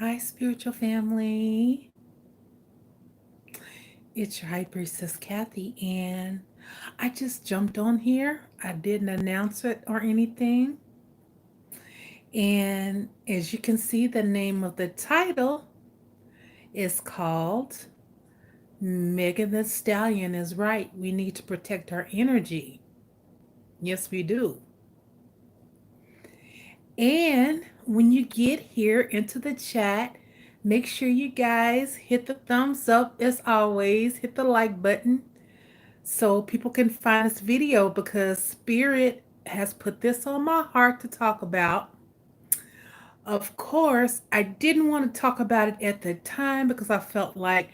Hi, spiritual family. It's your high priestess Kathy, and I just jumped on here. I didn't announce it or anything. And as you can see, the name of the title is called Megan the Stallion is Right. We need to protect our energy. Yes, we do. And when you get here into the chat, make sure you guys hit the thumbs up as always, hit the like button so people can find this video because Spirit has put this on my heart to talk about. Of course, I didn't want to talk about it at the time because I felt like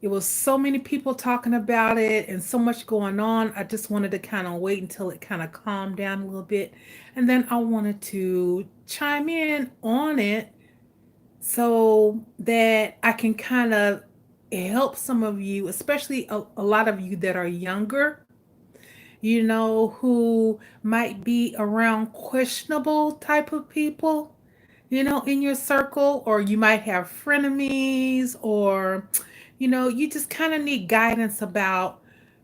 it was so many people talking about it and so much going on. I just wanted to kind of wait until it kind of calmed down a little bit. And then I wanted to chime in on it so that I can kind of help some of you, especially a lot of you that are younger, who might be around questionable type of people, in your circle, or you might have frenemies, or, you just kind of need guidance about,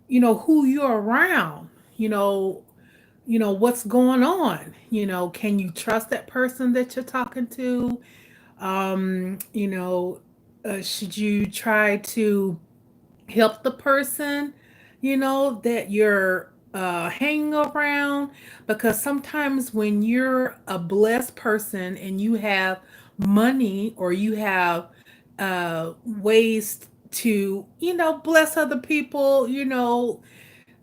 who you're around, you know, what's going on, can you trust that person that you're talking to? Um, you know, should you try to help the person, that you're hanging around? Because sometimes when you're a blessed person and you have money or you have ways to, bless other people,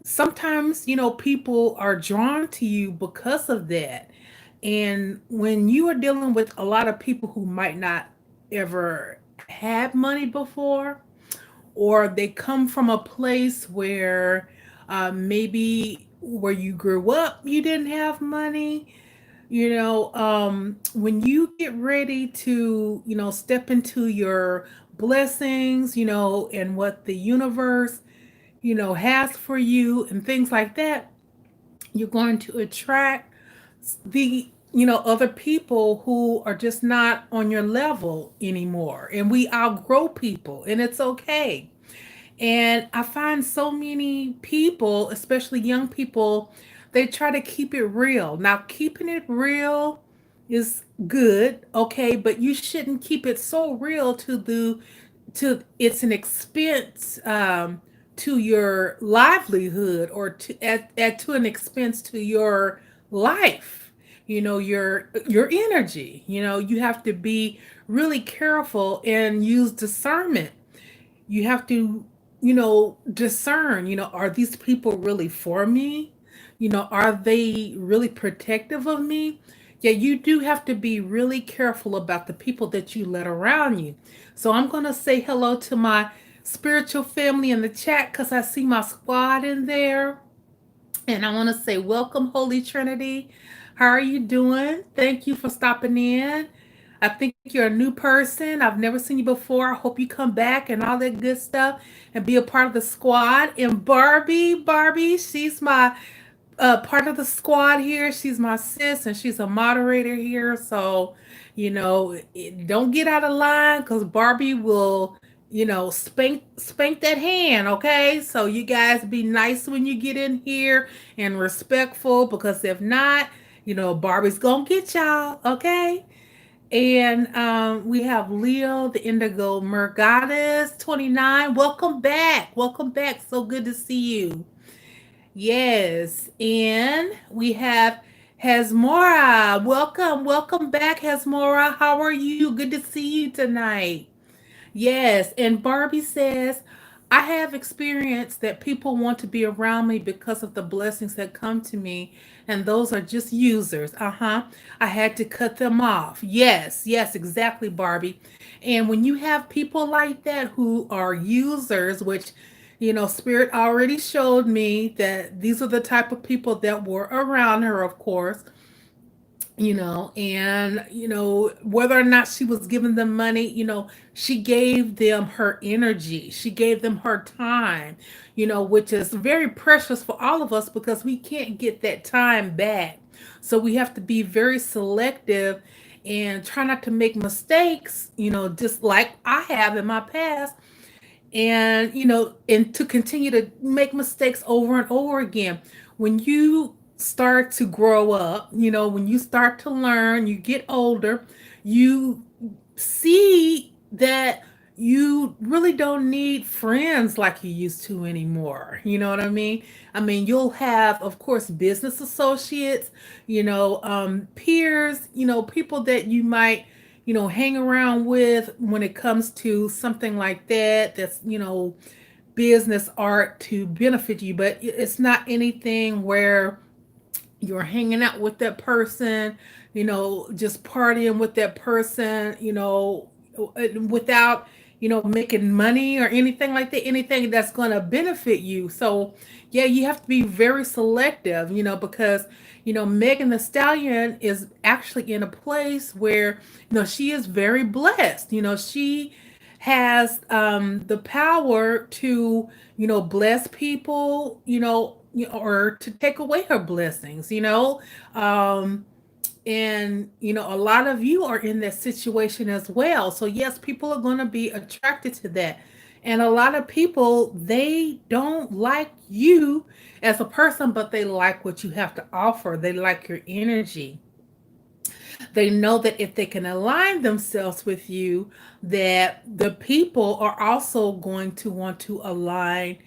sometimes, people are drawn to you because of that. And when you are dealing with a lot of people who might not ever had money before, or they come from a place where maybe where you grew up, you didn't have money, when you get ready to, step into your blessings, and what the universe, has for you and things like that, you're going to attract the other people who are just not on your level anymore, and we outgrow people, and it's okay. And I find so many people, especially young people, they try to keep it real. Now, keeping it real is good, okay, but you shouldn't keep it so real to it's an expense to your livelihood, or to an expense to your life. Your energy. You have to be really careful and use discernment. You have to, discern, are these people really for me? Are they really protective of me? Yeah, you do have to be really careful about the people that you let around you. So I'm going to say hello to my spiritual family in the chat because I see my squad in there. And I want to say, welcome, Holy Trinity. How are you doing? Thank you for stopping in. I think you're a new person. I've never seen you before. I hope you come back and all that good stuff and be a part of the squad. And Barbie, she's my part of the squad here. She's my sis and she's a moderator here. So, don't get out of line because Barbie will, spank that hand. Okay, so you guys be nice when you get in here and respectful, because if not, Barbie's gonna get y'all. Okay. And we have Leo, the Indigo Mergoddess 29. Welcome back. Welcome back. So good to see you. Yes. And we have Hasmora. Welcome back, Hasmora. How are you? Good to see you tonight. Yes. And Barbie says, I have experienced that people want to be around me because of the blessings that come to me, and those are just users. Uh-huh. I had to cut them off. Yes, exactly, Barbie. And when you have people like that who are users, which, Spirit already showed me that these are the type of people that were around her, of course, and whether or not she was giving them money, she gave them her energy, she gave them her time, which is very precious for all of us because we can't get that time back. So we have to be very selective and try not to make mistakes, just like I have in my past, and and to continue to make mistakes over and over again. When you start to grow up, when you start to learn, you get older, you see that you really don't need friends like you used to anymore. You know what I mean? I mean, you'll have, of course, business associates, peers, people that you might, hang around with when it comes to something like that. That's, business art to benefit you, but it's not anything where you're hanging out with that person, just partying with that person, without, making money or anything like that, anything that's going to benefit you. So, yeah, you have to be very selective, because, Megan the Stallion is actually in a place where, she is very blessed. She has the power to, bless people, or to take away her blessings, um, and a lot of you are in that situation as well. So yes, people are going to be attracted to that, and a lot of people, they don't like you as a person, but they like what you have to offer. They like your energy. They know that if they can align themselves with you, that the people are also going to want to align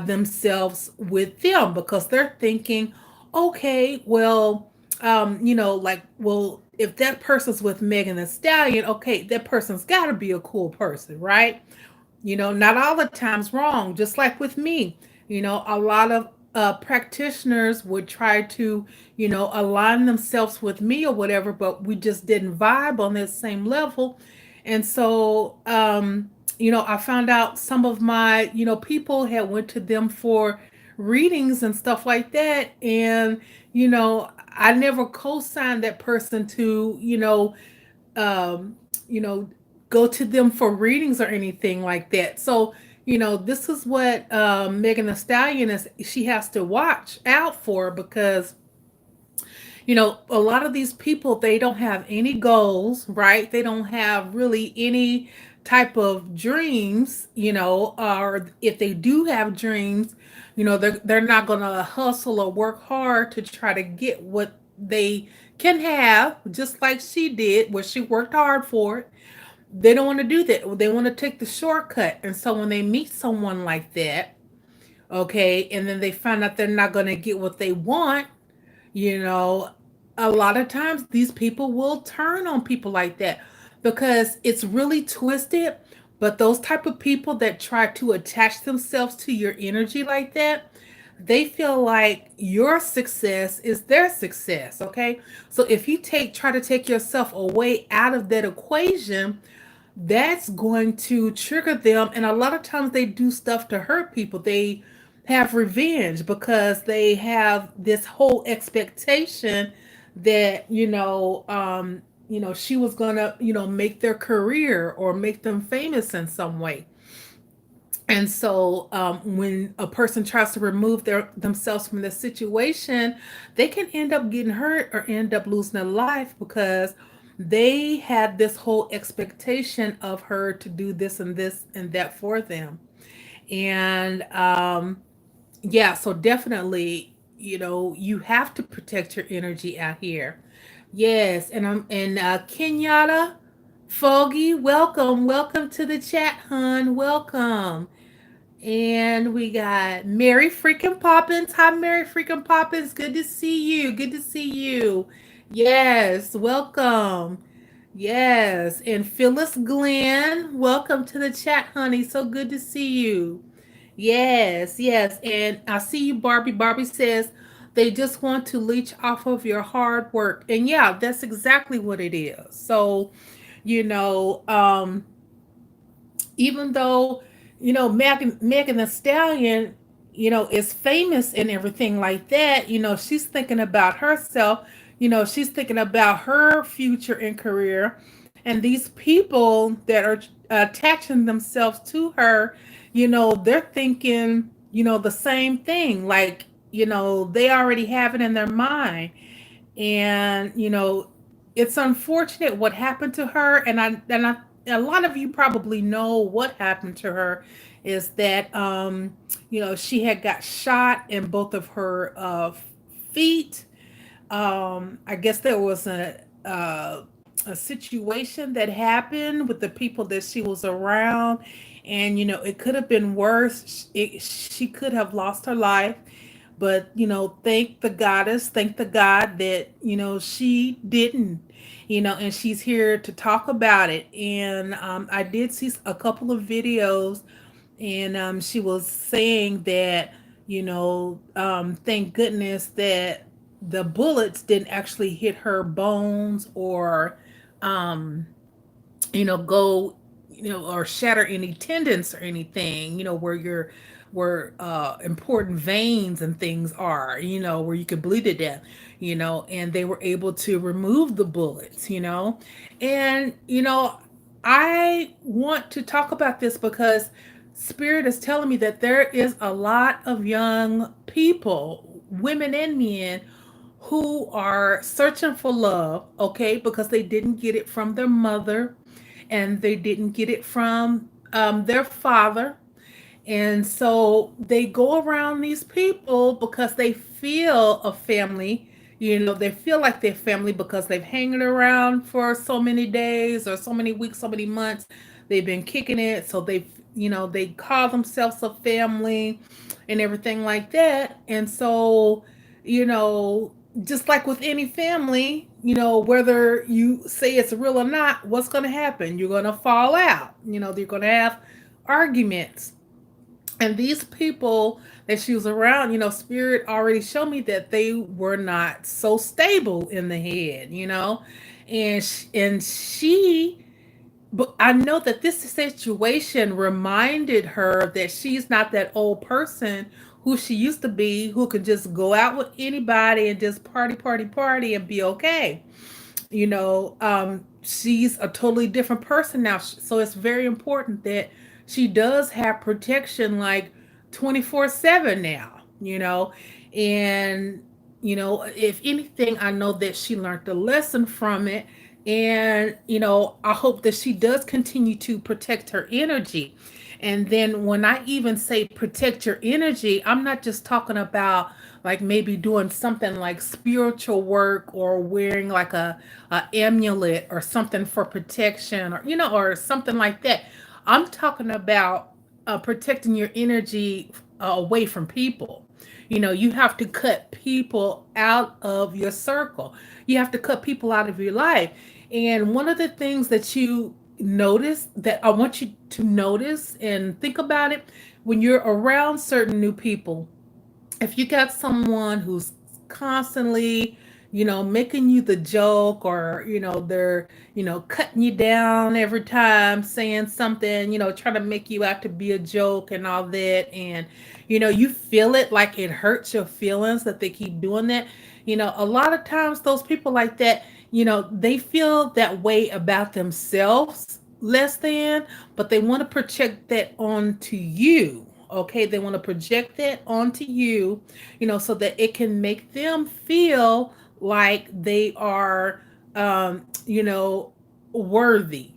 themselves with them, because they're thinking, okay, well, well, if that person's with Megan Thee Stallion, okay, that person's got to be a cool person, right? Not all the times wrong, just like with me. A lot of practitioners would try to, align themselves with me or whatever, but we just didn't vibe on that same level. And so, I found out some of my, people had went to them for readings and stuff like that. And, I never co-signed that person to, um, you know, go to them for readings or anything like that. So, this is what Megan Thee Stallion is. She has to watch out for, because a lot of these people, they don't have any goals, right? They don't have really any type of dreams, or if they do have dreams, they're not going to hustle or work hard to try to get what they can have, just like she did, where she worked hard for it. They don't want to do that. They want to take the shortcut. And so when they meet someone like that, okay, and then they find out they're not going to get what they want, you know, a lot of times these people will turn on people like that, because it's really twisted. But those type of people that try to attach themselves to your energy like that, they feel like your success is their success, okay? So if you try to take yourself away out of that equation, that's going to trigger them. And a lot of times they do stuff to hurt people. They have revenge because they have this whole expectation that, she was gonna, make their career or make them famous in some way. And so, when a person tries to remove themselves from the situation, they can end up getting hurt or end up losing their life, because they had this whole expectation of her to do this and that for them. And yeah, so definitely, you have to protect your energy out here. Yes, and Kenyatta Foggy, welcome to the chat, hun. Welcome. And we got Mary freaking Poppins. Hi, Mary freaking Poppins. Good to see you. Good to see you. Yes, welcome. Yes. And Phyllis Glenn, welcome to the chat, honey. So good to see you. Yes, yes. And I see you, Barbie. Barbie says they just want to leech off of your hard work. And yeah, that's exactly what it is. So, you know, um, even though Megan the Stallion, is famous and everything like that, she's thinking about herself. She's thinking about her future and career, and these people that are attaching themselves to her, they're thinking, the same thing. Like, they already have it in their mind, and it's unfortunate what happened to her, and a lot of you probably know what happened to her is that she had got shot in both of her feet. I guess there was a situation that happened with the people that she was around, and it could have been worse. She could have lost her life, but thank the goddess, thank the God that she didn't. And she's here to talk about it. And I did see a couple of videos, and she was saying that thank goodness that the bullets didn't actually hit her bones or um go or shatter any tendons or anything, where important veins and things are, where you could bleed to death, and they were able to remove the bullets, and I want to talk about this because spirit is telling me that there is a lot of young people, women and men, who are searching for love, okay, because they didn't get it from their mother and they didn't get it from their father. And so they go around these people because they feel a family. They feel like they're family because they've hanging around for so many days or so many weeks, so many months. They've been kicking it. So they call themselves a family and everything like that. And so, you know, just like with any family, whether you say it's real or not, what's going to happen? You're going to fall out. They're going to have arguments. And these people that she was around, spirit already showed me that they were not so stable in the head, and she but I know that this situation reminded her that she's not that old person who she used to be, who could just go out with anybody and just party, party, party and be okay. She's a totally different person now. So it's very important that she does have protection like 24/7 now, and if anything, I know that she learned the lesson from it. And I hope that she does continue to protect her energy. And then when I even say protect your energy, I'm not just talking about like maybe doing something like spiritual work or wearing like a amulet or something for protection, or or something like that. I'm talking about protecting your energy away from people. You have to cut people out of your circle. You have to cut people out of your life. And one of the things that you notice, that I want you to notice and think about it, when you're around certain new people, if you got someone who's constantly, making you the joke, or, they're, cutting you down every time, saying something, trying to make you out to be a joke and all that. And, you feel it, like it hurts your feelings that they keep doing that. A lot of times those people like that, they feel that way about themselves less than, but they want to project that onto you. Okay, they want to project that onto you, so that it can make them feel like they are, worthy,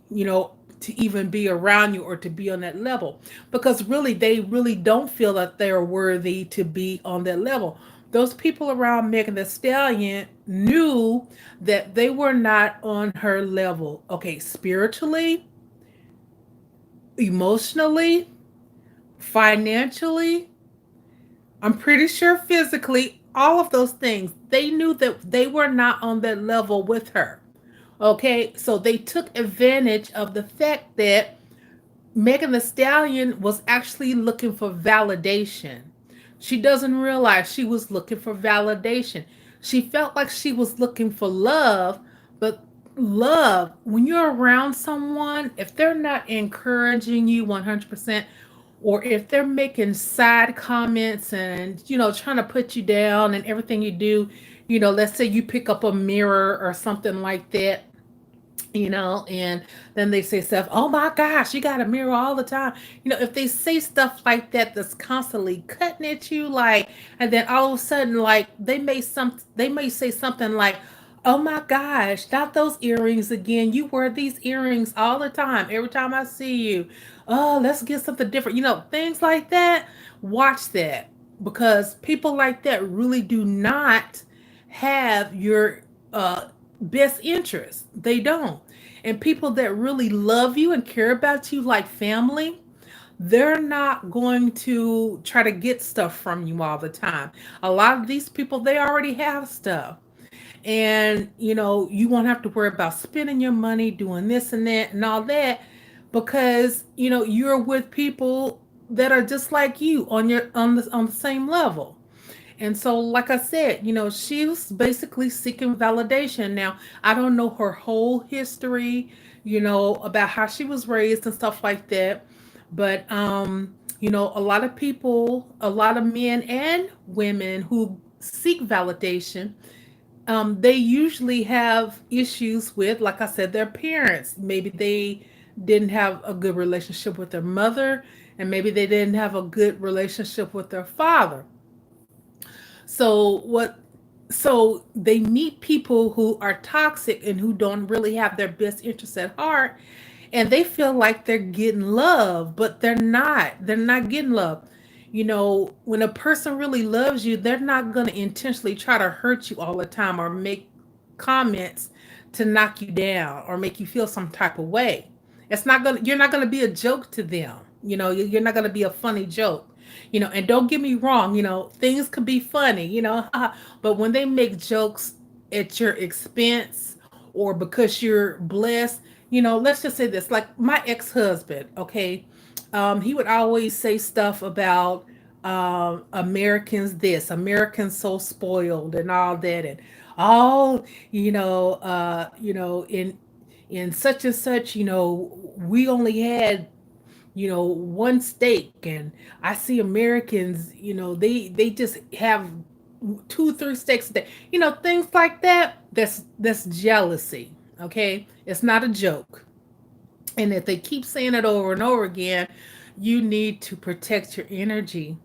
to even be around you or to be on that level. Because really, they really don't feel that they're worthy to be on that level. Those people around Megan the Stallion knew that they were not on her level. Okay, spiritually, emotionally, financially, I'm pretty sure physically, all of those things. They knew that they were not on that level with her. Okay, so they took advantage of the fact that Megan the Stallion was actually looking for validation. She doesn't realize she was looking for validation. She felt like she was looking for love, but love, when you're around someone, if they're not encouraging you 100%, or if they're making side comments and, trying to put you down and everything you do, let's say you pick up a mirror or something like that, and then they say stuff, oh my gosh, you got a mirror all the time. If they say stuff like that, that's constantly cutting at you, like, and then all of a sudden, like, they may say something like, Oh my gosh, not those earrings again. You wear these earrings all the time. Every time I see you, oh, let's get something different. Things like that. Watch that, because people like that really do not have your uh, best interest. They don't. And people that really love you and care about you like family, they're not going to try to get stuff from you all the time. A lot of these people, they already have stuff, and you won't have to worry about spending your money doing this and that and all that, because you're with people that are just like you on the same level. And so, like I said, she was basically seeking validation. Now, I don't know her whole history, about how she was raised and stuff like that, but a lot of people, a lot of men and women who seek validation, they usually have issues with, like I said, their parents. Maybe they didn't have a good relationship with their mother, and maybe they didn't have a good relationship with their father. So what? So they meet people who are toxic and who don't really have their best interests at heart, and they feel like they're getting love, but they're not. They're not getting love. When a person really loves you, they're not going to intentionally try to hurt you all the time or make comments to knock you down or make you feel some type of way. You're not going to be a joke to them. You're not going to be a funny joke. And don't get me wrong, things could be funny, but when they make jokes at your expense or because you're blessed, let's just say this, like my ex-husband, okay, he would always say stuff about Americans this, Americans so spoiled and all that, and all, in such and such, we only had one steak, and I see Americans, they just have two, three steaks a day, things like that. That's jealousy. Okay, it's not a joke. And if they keep saying it over and over again, you need to protect your energy.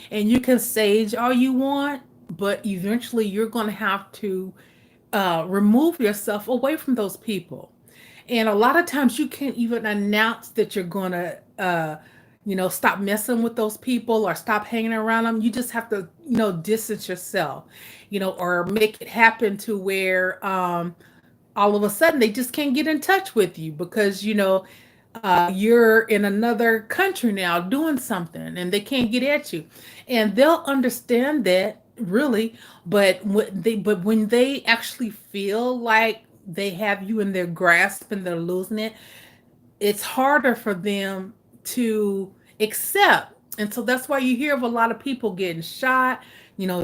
And you can sage all you want, but eventually you're going to have to remove yourself away from those people. And a lot of times you can't even announce that you're going to, stop messing with those people or stop hanging around them. You just have to, distance yourself, or make it happen to where all of a sudden they just can't get in touch with you because, you're in another country now doing something and they can't get at you. And they'll understand that, really, but when they actually feel like they have you in their grasp and they're losing it, it's harder for them to accept. And so that's why you hear of a lot of people getting shot,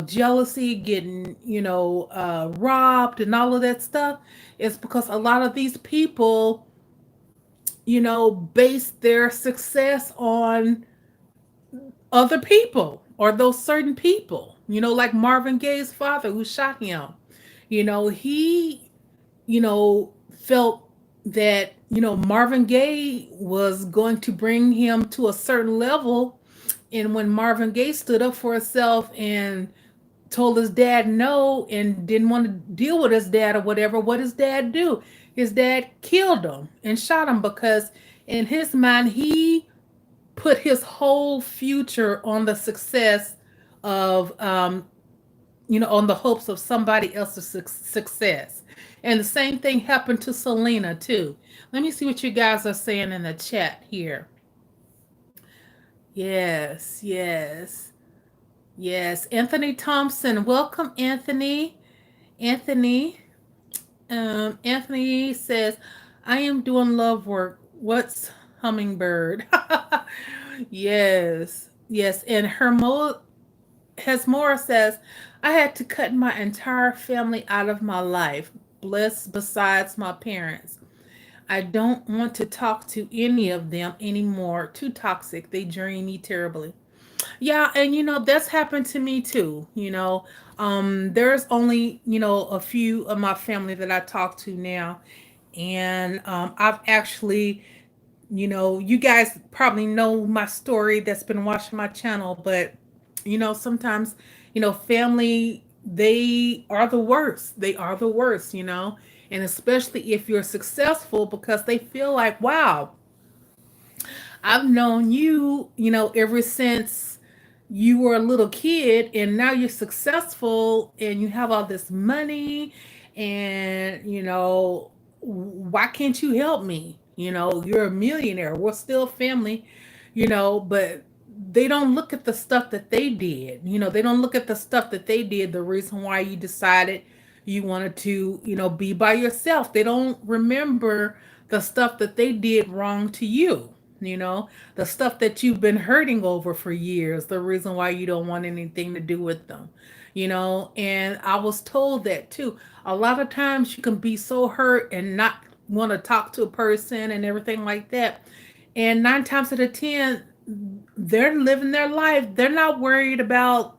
jealousy, getting, robbed and all of that stuff. It's because a lot of these people, base their success on other people or those certain people, like Marvin Gaye's father who shot him. He, felt that, Marvin Gaye was going to bring him to a certain level. And when Marvin Gaye stood up for himself and told his dad no and didn't want to deal with his dad or whatever, what his dad do? His dad killed him and shot him because in his mind he put his whole future on the success of on the hopes of somebody else's success. And the same thing happened to Selena too. Let me see what you guys are saying in the chat here. Yes, yes, yes. Anthony Thompson, welcome, Anthony. Anthony, Anthony says, "I am doing love work. What's hummingbird?" Yes, yes. And Hesmora says, "I had to cut my entire family out of my life, bless besides my parents. I don't want to talk to any of them anymore. Too toxic. They drain me terribly." Yeah, and that's happened to me too. There's only, a few of my family that I talk to now. And I've actually, you guys probably know my story that's been watching my channel, but sometimes, family they are the worst. They are the worst, you know, and especially if you're successful, because they feel like, wow, I've known you, you know, ever since you were a little kid, and now you're successful and you have all this money, and, you know, why can't you help me? You know, you're a millionaire. We're still family, you know, but they don't look at the stuff that they did. You know, they don't look at the stuff that they did, the reason why you decided you wanted to, you know, be by yourself. They don't remember the stuff that they did wrong to you, you know, the stuff that you've been hurting over for years, the reason why you don't want anything to do with them, you know. And I was told that too. A lot of times you can be so hurt and not want to talk to a person and everything like that. And 9 times out of 10, they're living their life. They're not worried about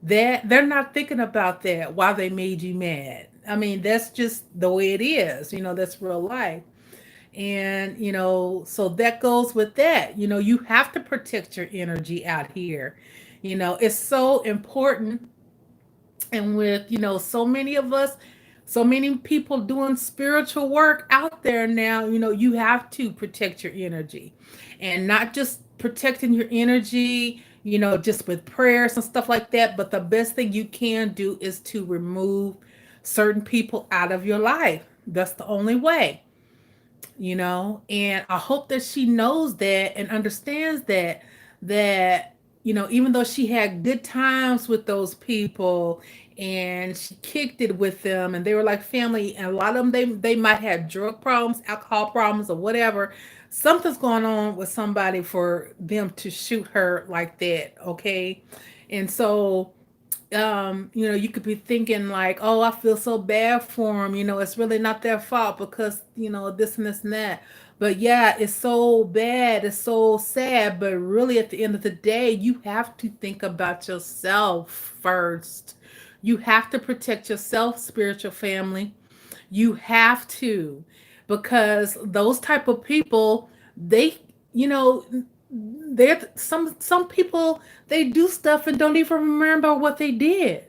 that. They're not thinking about that, why they made you mad. I mean, that's just the way it is. You know, that's real life. And, you know, so that goes with that. You know, you have to protect your energy out here. You know, it's so important. And with, you know, so many of us, so many people doing spiritual work out there now, you know, you have to protect your energy, and not just protecting your energy, you know, just with prayers and stuff like that. But the best thing you can do is to remove certain people out of your life. That's the only way, you know. And I hope that she knows that and understands that you know, even though she had good times with those people and she kicked it with them and they were like family, and a lot of them, they might have drug problems, alcohol problems, or whatever. Something's going on with somebody for them to shoot her like that, okay? And so you know, you could be thinking like, oh, I feel so bad for them. You know, it's really not their fault because, you know, this and this and that. But yeah, it's so bad. It's so sad. But really, at the end of the day, you have to think about yourself first. You have to protect yourself, spiritual family. You have to, because those type of people, they, you know, they're some people, they do stuff and don't even remember what they did.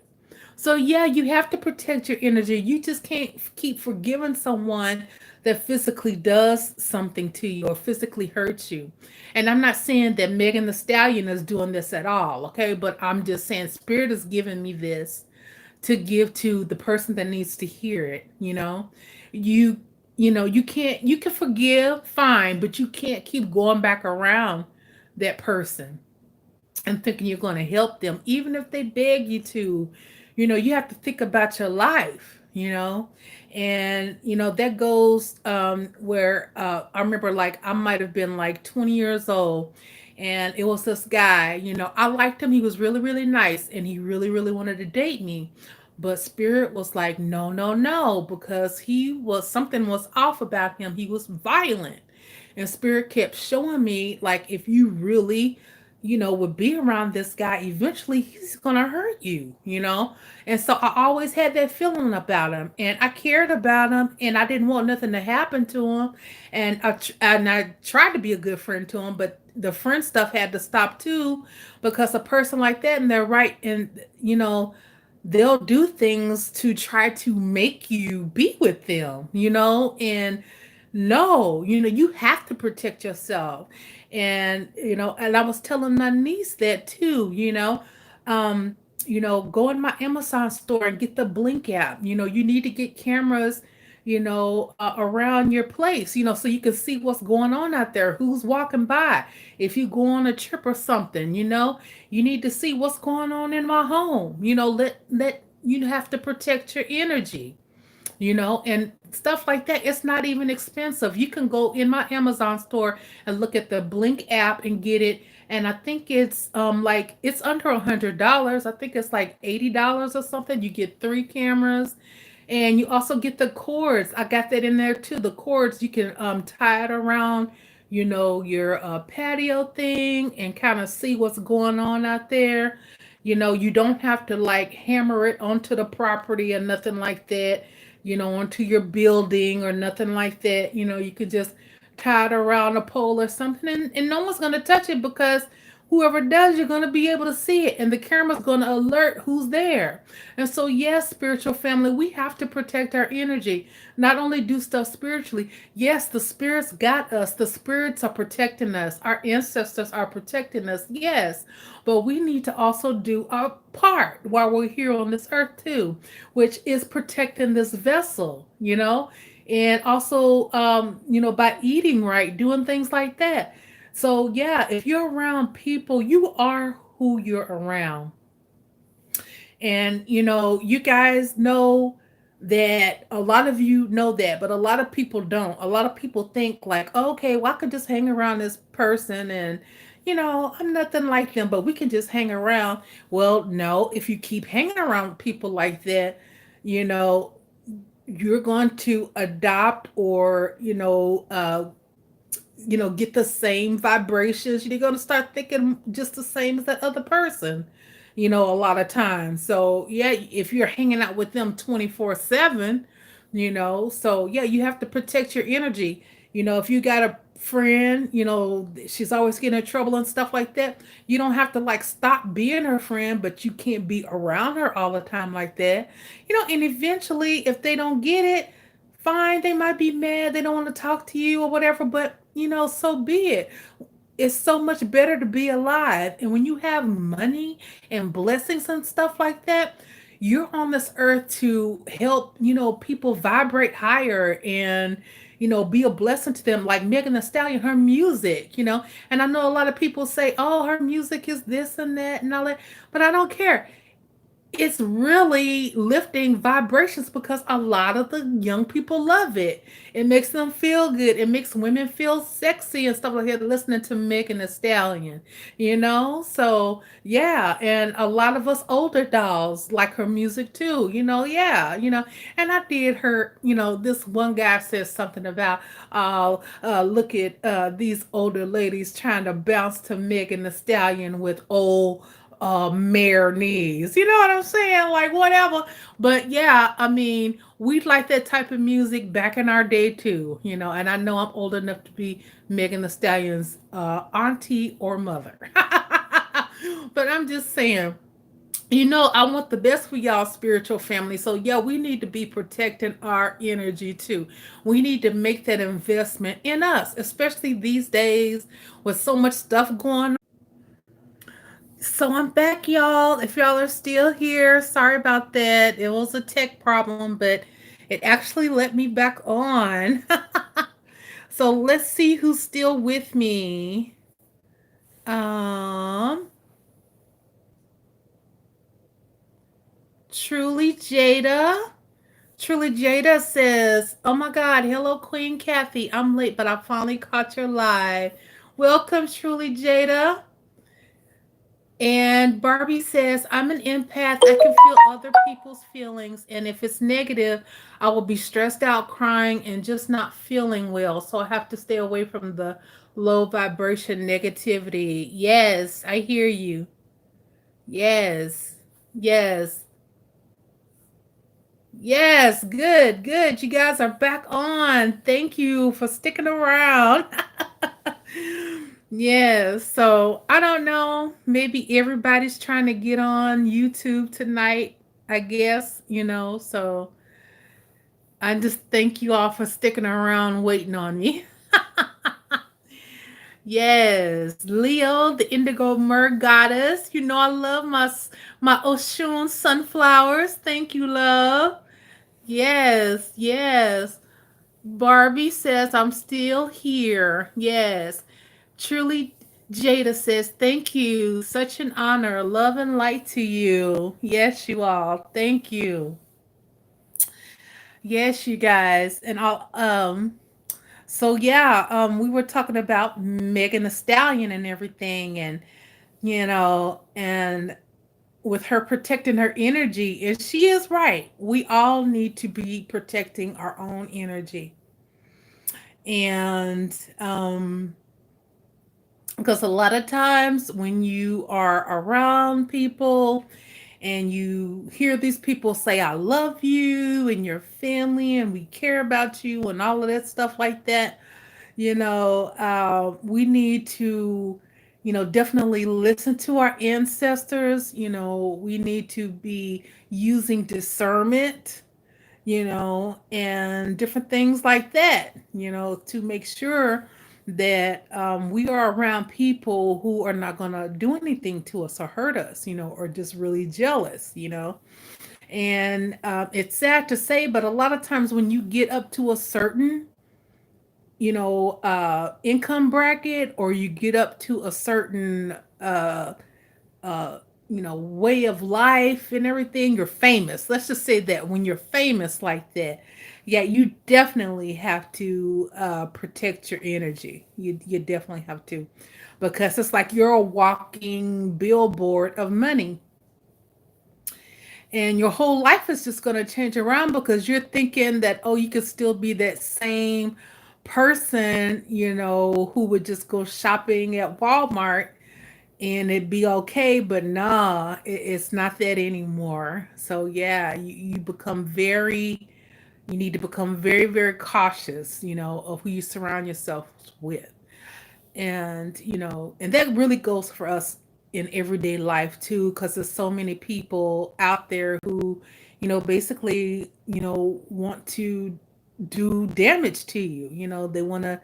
So yeah, you have to protect your energy. You just can't keep forgiving someone that physically does something to you or physically hurts you. And I'm not saying that Megan the Stallion is doing this at all, okay? But I'm just saying Spirit is giving me this to give to the person that needs to hear it, you know. You you know, you can forgive, fine, but you can't keep going back around that person and thinking you're going to help them even if they beg you to. You know, you have to think about your life, you know. And you know that goes where I remember, like, I might have been like 20 years old, and it was this guy, you know, I liked him. He was really really nice and he really really wanted to date me, but Spirit was like, no, no, no, because he was, something was off about him. He was violent. And Spirit kept showing me, like, if you really, you know, would be around this guy, eventually he's gonna hurt you, you know. And so I always had that feeling about him, and I cared about him, and I didn't want nothing to happen to him. And I tried to be a good friend to him, but the friend stuff had to stop too, because a person like that, and they're right, and you know, they'll do things to try to make you be with them, you know. And no, you know, you have to protect yourself. And, you know, and I was telling my niece that too, um, you know, go in my Amazon store and get the Blink app. You know, you need to get cameras, you know, around your place, you know, so you can see what's going on out there, who's walking by. If you go on a trip or something, you know, you need to see what's going on in my home. You know, let you have to protect your energy, you know, and stuff like that. It's not even expensive. You can go in my Amazon store and look at the Blink app and get it. And I think it's like it's under $100. I think it's like $80 or something. You get 3 cameras, and you also get the cords. I got that in there too. The cords, you can tie it around, you know, your patio thing and kind of see what's going on out there. You know, you don't have to like hammer it onto the property or nothing like that, you know, onto your building or nothing like that. You know, you could just tie it around a pole or something, and no one's going to touch it, because whoever does, you're going to be able to see it, and the camera's going to alert who's there. And so, yes, spiritual family, we have to protect our energy. Not only do stuff spiritually, yes, the spirits got us, the spirits are protecting us, our ancestors are protecting us, yes, but we need to also do our part while we're here on this earth, too, which is protecting this vessel, and also, by eating right, doing things like that. So, yeah, if you're around people, you are who you're around. And, you guys know that a lot of you know that, but a lot of people don't. A lot of people think, like, oh, okay, well, I could just hang around this person and, I'm nothing like them, but we can just hang around. Well, no, if you keep hanging around people like that, you know, you're going to adopt or, get the same vibrations. You're going to start thinking just the same as that other person, a lot of times. So, yeah, if you're hanging out with them 24/7, so yeah, you have to protect your energy. If you got a friend, she's always getting in trouble and stuff like that, you don't have to like stop being her friend, but you can't be around her all the time like that. And eventually, if they don't get it, fine, they might be mad, they don't want to talk to you or whatever, but so be it. It's so much better to be alive. And when you have money and blessings and stuff like that, you're on this earth to help, people vibrate higher and, be a blessing to them. Like Megan Thee Stallion, her music, and I know a lot of people say, oh, her music is this and that and all that, but I don't care. It's really lifting vibrations because a lot of the young people love it. It makes them feel good. It makes women feel sexy and stuff like that listening to Megan Thee Stallion, So, yeah. And a lot of us older dolls like her music too, yeah, And I did her, this one guy says something about, look at these older ladies trying to bounce to Megan Thee Stallion with old mare knees. You know what I'm saying? Like whatever. But yeah, I mean, we like that type of music back in our day too, and I know I'm old enough to be Megan Thee Stallion's auntie or mother. But I'm just saying, I want the best for y'all spiritual family. So yeah, we need to be protecting our energy too. We need to make that investment in us, especially these days with so much stuff going on. So I'm back, y'all. If y'all are still here, sorry about that. It was a tech problem, but it actually let me back on. So let's see who's still with me. Um, Truly Jada. Truly Jada says, "Oh my God, hello Queen Kathie. I'm late, but I finally caught your live. Welcome, Truly Jada." And Barbie says, I'm an empath. I can feel other people's feelings. And if it's negative, I will be stressed out, crying, and just not feeling well. So I have to stay away from the low vibration negativity. Yes, I hear you. Yes. Yes. Yes. Good. Good. You guys are back on. Thank you for sticking around. Yes, so I don't know. Maybe everybody's trying to get on YouTube tonight, I guess, So I just thank you all for sticking around waiting on me. Yes, Leo, the indigo mer goddess. I love my Oshun sunflowers. Thank you, love. Yes, yes. Barbie says I'm still here. Yes. Truly, Jada says, thank you. Such an honor. Love and light to you. Yes, you all. Thank you. Yes, you guys. And so yeah, we were talking about Megan Thee Stallion and everything, and and with her protecting her energy, and she is right. We all need to be protecting our own energy. And because a lot of times when you are around people and you hear these people say I love you and your family and we care about you and all of that stuff like that, we need to definitely listen to our ancestors. We need to be using discernment, and different things like that, to make sure that we are around people who are not going to do anything to us or hurt us, or just really jealous. And it's sad to say, but a lot of times when you get up to a certain income bracket, or you get up to a certain uh, way of life and everything, you're famous. Let's just say that when you're famous like that, yeah, you definitely have to protect your energy. You definitely have to, because it's like you're a walking billboard of money, and your whole life is just going to change around because you're thinking that, oh, you could still be that same person, who would just go shopping at Walmart and it'd be okay, but nah, it's not that anymore. So yeah, you need to become very, very cautious, of who you surround yourself with. And that really goes for us in everyday life too, because there's so many people out there who, basically, want to do damage to you. They want to,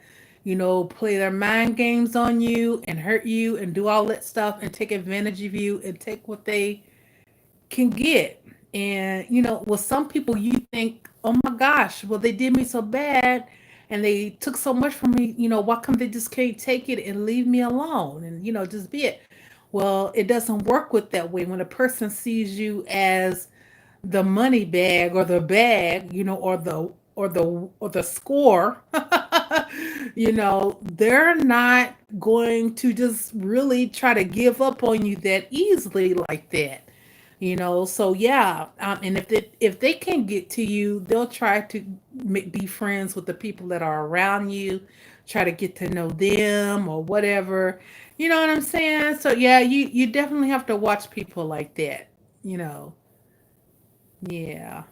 play their mind games on you and hurt you and do all that stuff and take advantage of you and take what they can get. And, with some people, you think, oh my gosh, well, they did me so bad and they took so much from me. Why come they just can't take it and leave me alone and, just be it? Well, it doesn't work with that way. When a person sees you as the money bag or the bag, or the score, they're not going to just really try to give up on you that easily like that. So yeah, and if they can get to you, they'll try to be friends with the people that are around you, try to get to know them or whatever. You know what I'm saying? So yeah, you definitely have to watch people like that. You know, yeah,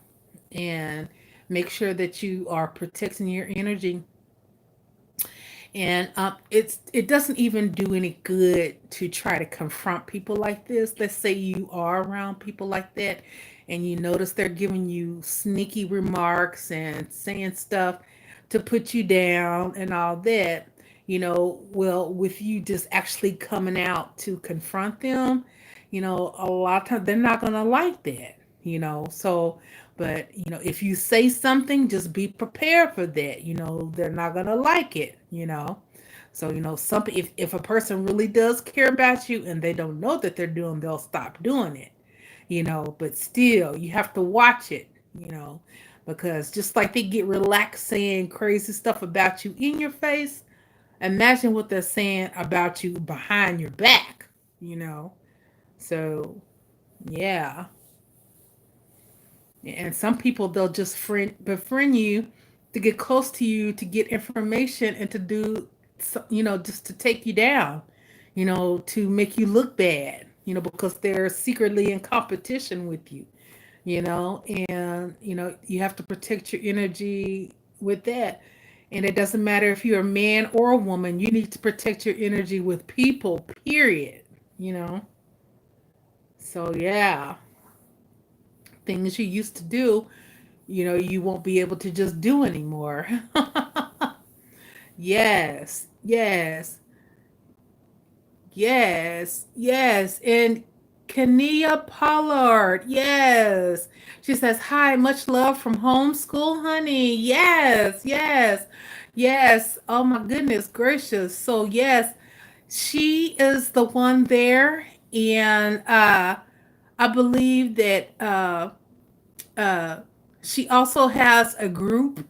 and make sure that you are protecting your energy. And it doesn't even do any good to try to confront people like this. Let's say you are around people like that and you notice they're giving you sneaky remarks and saying stuff to put you down and all that. Well, with you just actually coming out to confront them, a lot of times they're not going to like that, so, but if you say something, just be prepared for that. They're not going to like it. So, if a person really does care about you and they don't know that they'll stop doing it. But still, you have to watch it. Because just like they get relaxed saying crazy stuff about you in your face, imagine what they're saying about you behind your back. So, yeah. And some people, they'll just befriend you to get close to you, to get information, and to do, just to take you down, to make you look bad, because they're secretly in competition with you. And, you have to protect your energy with that. And it doesn't matter if you're a man or a woman, you need to protect your energy with people, period, you know? So, yeah, things you used to do, you won't be able to just do anymore. Yes, yes, yes. And Kania Pollard, yes. She says, hi, much love from homeschool, honey. Yes. Oh my goodness gracious. So yes, she is the one there. And I believe that uh, she also has a group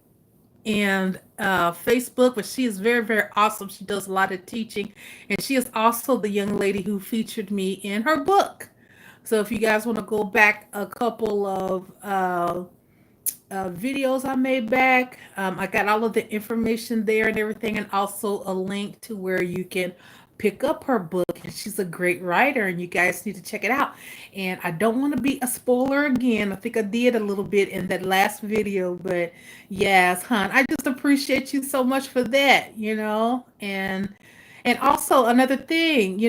and Facebook, but she is very, very awesome. She does a lot of teaching, and she is also the young lady who featured me in her book. So if you guys want to go back a couple of videos I made back. I got all of the information there and everything, and also a link to where you can pick up her book. And she's a great writer, and you guys need to check it out. And I don't want to be a spoiler again. I think I did a little bit in that last video, but yes, hon, I just appreciate you so much for that. And And also another thing,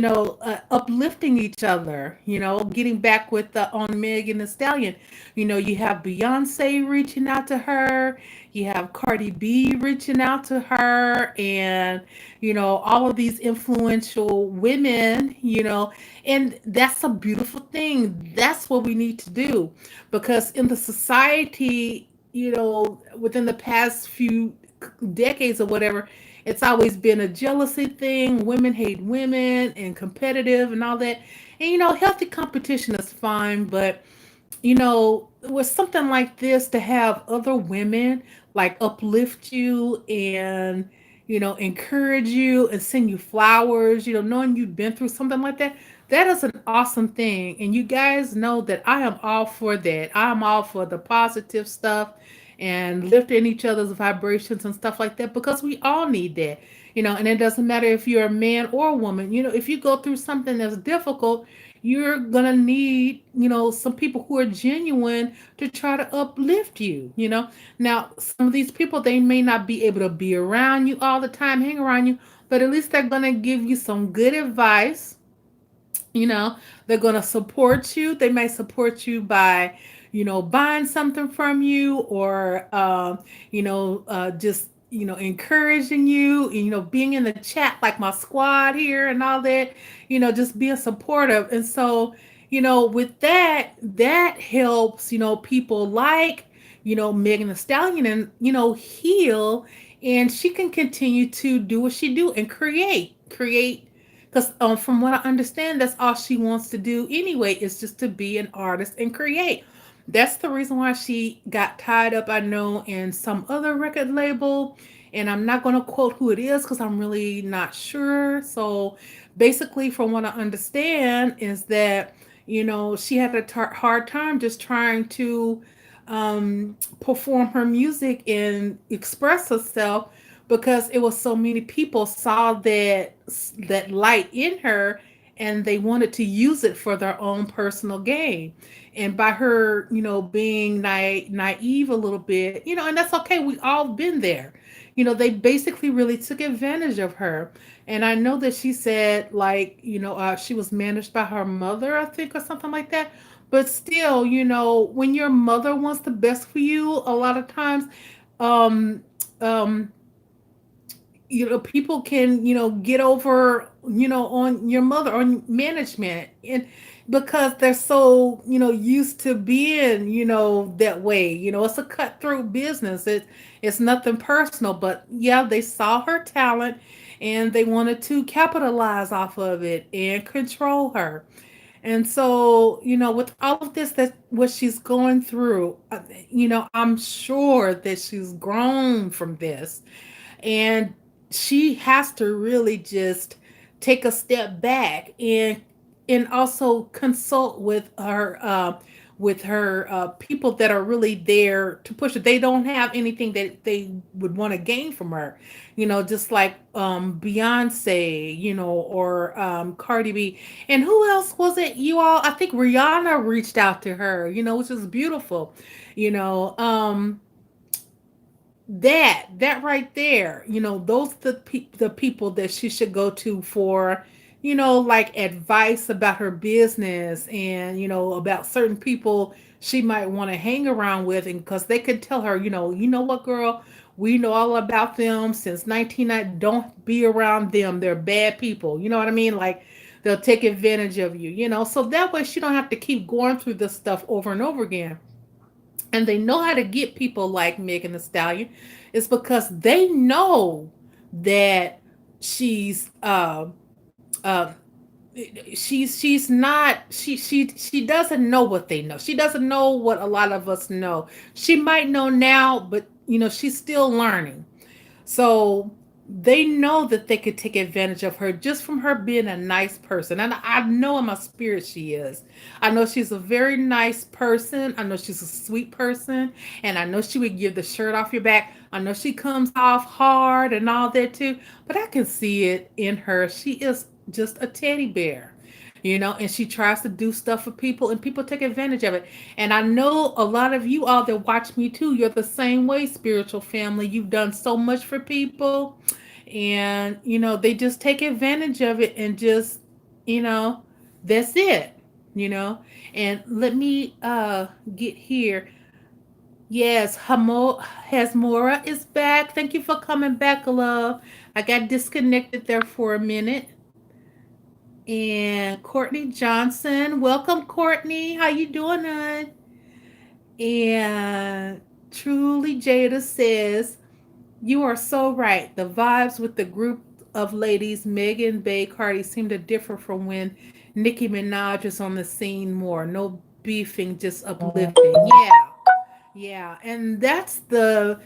uplifting each other, getting back with the on Megan Thee Stallion. You have Beyonce reaching out to her, you have Cardi B reaching out to her, and all of these influential women, and that's a beautiful thing. That's what we need to do, because in the society, within the past few decades or whatever, it's always been a jealousy thing. Women hate women and competitive and all that. And healthy competition is fine, but with something like this, to have other women like uplift you and encourage you and send you flowers, knowing you've been through something like that, that is an awesome thing. And you guys know that I am all for that. I'm all for the positive stuff and lifting each other's vibrations and stuff like that, because we all need that. And it doesn't matter if you're a man or a woman. If you go through something that's difficult, you're gonna need some people who are genuine to try to uplift you. Now some of these people, they may not be able to be around you all the time, hang around you, but at least they're gonna give you some good advice. you know they're going to support you. They may support you by buying something from you, or just encouraging you, being in the chat like my squad here and all that, just being supportive. And so with that helps people like Megan Thee Stallion, and heal, and she can continue to do what she do and create, because from what I understand, that's all she wants to do anyway, is just to be an artist and create. That's the reason why she got tied up, I know, in some other record label. And I'm not going to quote who it is because I'm really not sure. So basically, from what I understand, is that, she had a hard time just trying to perform her music and express herself, because it was so many people saw that light in her, and they wanted to use it for their own personal gain. And by her being naive a little bit, and that's okay, we all been there. They basically really took advantage of her. And I know that she said, like, she was managed by her mother, I think, or something like that. But still, when your mother wants the best for you, a lot of times, um um people can get over on your mother or management, and because they're so used to being that way. It's a cutthroat business. It's nothing personal, but yeah, they saw her talent and they wanted to capitalize off of it and control her. And so, with all of this, that what she's going through, I'm sure that she's grown from this, and she has to really just take a step back and also consult with her people that are really there to push it. They don't have anything that they would want to gain from her, just like Beyonce, or Cardi B. And who else was it, you all? I think Rihanna reached out to her, which is beautiful. you know um that right there, those the people that she should go to for like advice about her business, and about certain people she might want to hang around with, and because they could tell her, what, girl, we know all about them since 1990. Don't be around them, they're bad people, you know what I mean, like they'll take advantage of you, so that way she don't have to keep going through this stuff over and over again. And they know how to get people like Megan Thee Stallion, is because they know that she's uh she's not she doesn't know what they know. She doesn't know what a lot of us know. She might know now, but she's still learning. So they know that they could take advantage of her just from her being a nice person. And I know in my spirit she is. I know she's a very nice person. I know she's a sweet person. And I know she would give the shirt off your back. I know she comes off hard and all that too. But I can see it in her. She is just a teddy bear. And she tries to do stuff for people, and people take advantage of it. And I know a lot of you all that watch me too, you're the same way, spiritual family. You've done so much for people, And, they just take advantage of it and just, you know, that's it, you know. And let me get here. Yes, Hasmora is back. Thank you for coming back, love. I got disconnected there for a minute. And Courtney Johnson, welcome, Courtney. How you doing, hon? And Truly Jada says, "You are so right. The vibes with the group of ladies, Megan, Bay, Cardi, seem to differ from when Nicki Minaj is on the scene more. No beefing, just uplifting." Yeah. Yeah, and that's the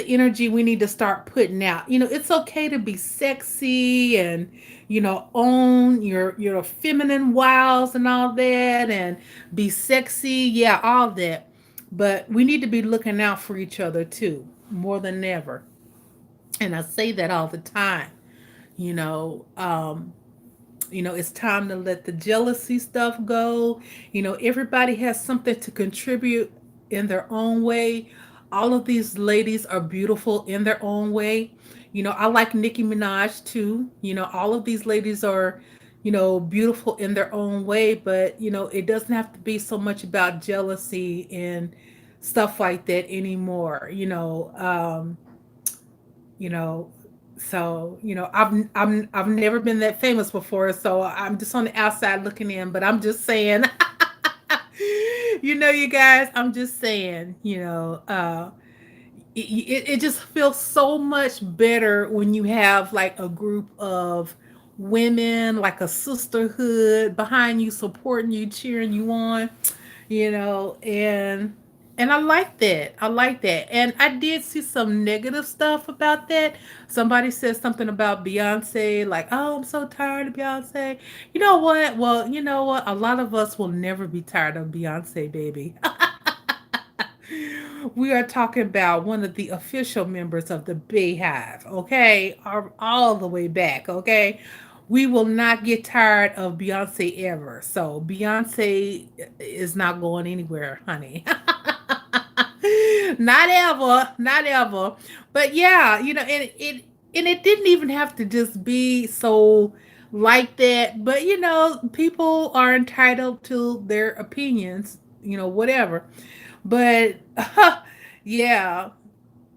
energy we need to start putting out. It's okay to be sexy and own your feminine wiles and all that and be sexy, yeah, all that. But we need to be looking out for each other too, more than ever. And I say that all the time. You know, um it's time to let the jealousy stuff go. Everybody has something to contribute in their own way. All of these ladies are beautiful in their own way. I like Nicki Minaj too. All of these ladies are, beautiful in their own way, but, it doesn't have to be so much about jealousy and stuff like that anymore. You know so I've never been that famous before, so I'm just on the outside looking in, but I'm just saying. You guys, I'm just saying, it just feels so much better when you have like a group of women, like a sisterhood behind you, supporting you, cheering you on, and I like that. I like that. And I did see some negative stuff about that. Somebody said something about Beyonce, like, "Oh, I'm so tired of Beyonce." You know what? Well, you know what? A lot of us will never be tired of Beyonce, baby. We are talking about one of the official members of the Beehive, okay? All the way back, okay? We will not get tired of Beyonce ever. So Beyonce is not going anywhere, honey. Not ever, not ever. But yeah, and it didn't even have to just be so like that. But people are entitled to their opinions, whatever. But yeah,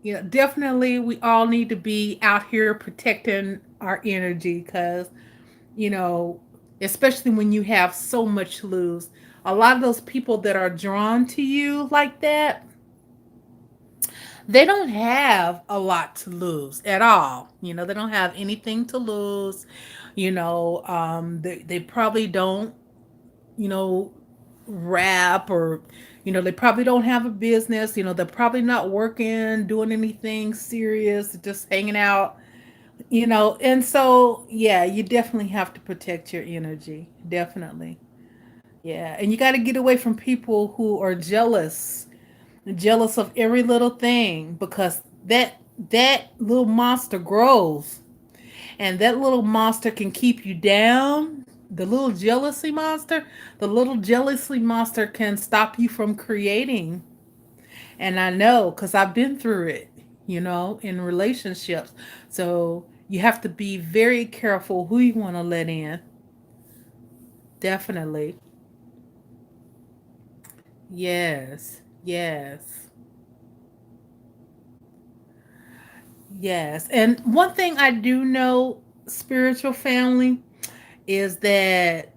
yeah, definitely we all need to be out here protecting our energy because, you know, especially when you have so much to lose. A lot of those people that are drawn to you like that, they don't have a lot to lose at all. They don't have anything to lose. They probably don't, you know, rap or, they probably don't have a business. They're probably not working, doing anything serious, just hanging out, and so, yeah, you definitely have to protect your energy. Definitely. Yeah. And you got to get away from people who are jealous of every little thing because that little monster grows, and that little monster can keep you down. The little jealousy monster can stop you from creating. And I know because I've been through it, in relationships. So you have to be very careful who you want to let in. Definitely. Yes. Yes. Yes. And one thing I do know, spiritual family, is that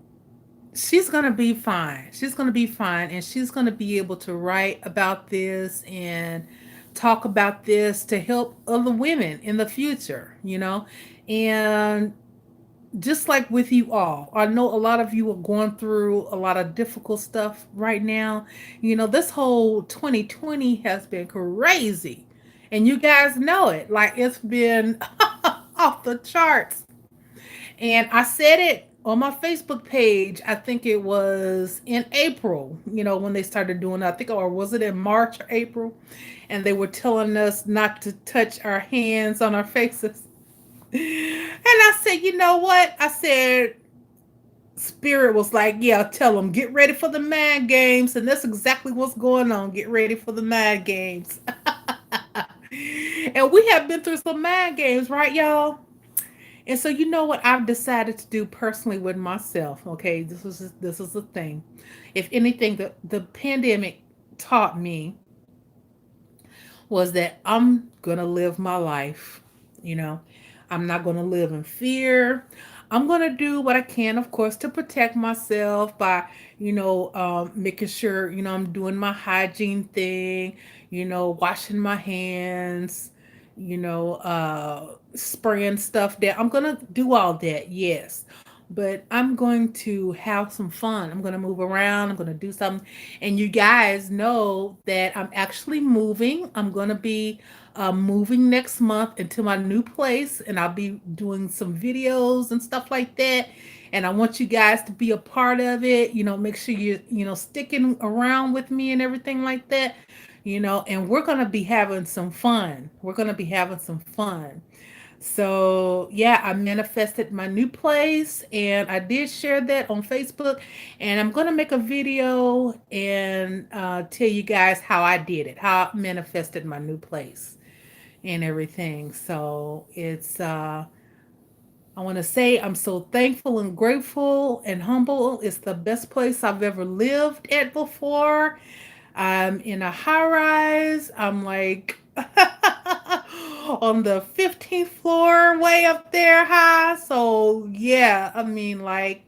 she's going to be fine. She's going to be fine. And she's going to be able to write about this and talk about this to help other women in the future, And just like with you all, I know a lot of you are going through a lot of difficult stuff right now. This whole 2020 has been crazy. And you guys know it. Like, it's been off the charts. And I said it on my Facebook page. I think it was in April, when they started doing it. I think, or was it in March or April? And they were telling us not to touch our hands on our faces. And I said, you know what? I said, Spirit was like, yeah, tell them, get ready for the mad games. And that's exactly what's going on. Get ready for the mad games. And we have been through some mind games, right, y'all? And so you know what I've decided to do personally with myself. Okay, this is the thing. If anything, the pandemic taught me was that I'm gonna live my life. You know, I'm not gonna live in fear. I'm gonna do what I can, of course, to protect myself by, making sure I'm doing my hygiene thing. Washing my hands. Spraying stuff down. I'm gonna do all that, yes. But I'm going to have some fun. I'm going to move around. I'm going to do something. And you guys know that I'm actually moving. I'm going to be moving next month into my new place, and I'll be doing some videos and stuff like that. And I want you guys to be a part of it. Make sure you're sticking around with me and everything like that. And we're going to be having some fun. We're going to be having some fun. So, yeah, I manifested my new place and I did share that on Facebook. And I'm going to make a video and tell you guys how I did it, how I manifested my new place and everything. So, I want to say I'm so thankful and grateful and humble. It's the best place I've ever lived at before. I'm in a high rise. I'm like on the 15th floor, way up there high. So, yeah, I mean, like,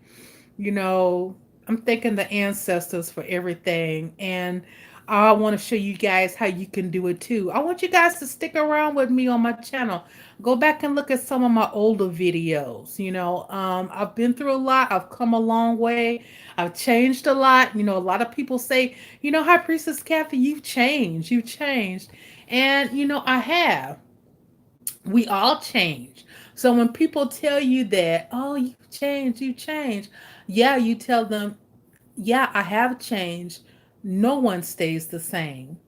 you know, I'm thanking the ancestors for everything. And I want to show you guys how you can do it too. I want you guys to stick around with me on my channel. Go back and look at some of my older videos. I've been through a lot. I've come a long way. I've changed a lot. A lot of people say, High Priestess Kathie, you've changed. You've changed. And, I have. We all change. So when people tell you that, oh, you changed, yeah, you tell them, yeah, I have changed. No one stays the same.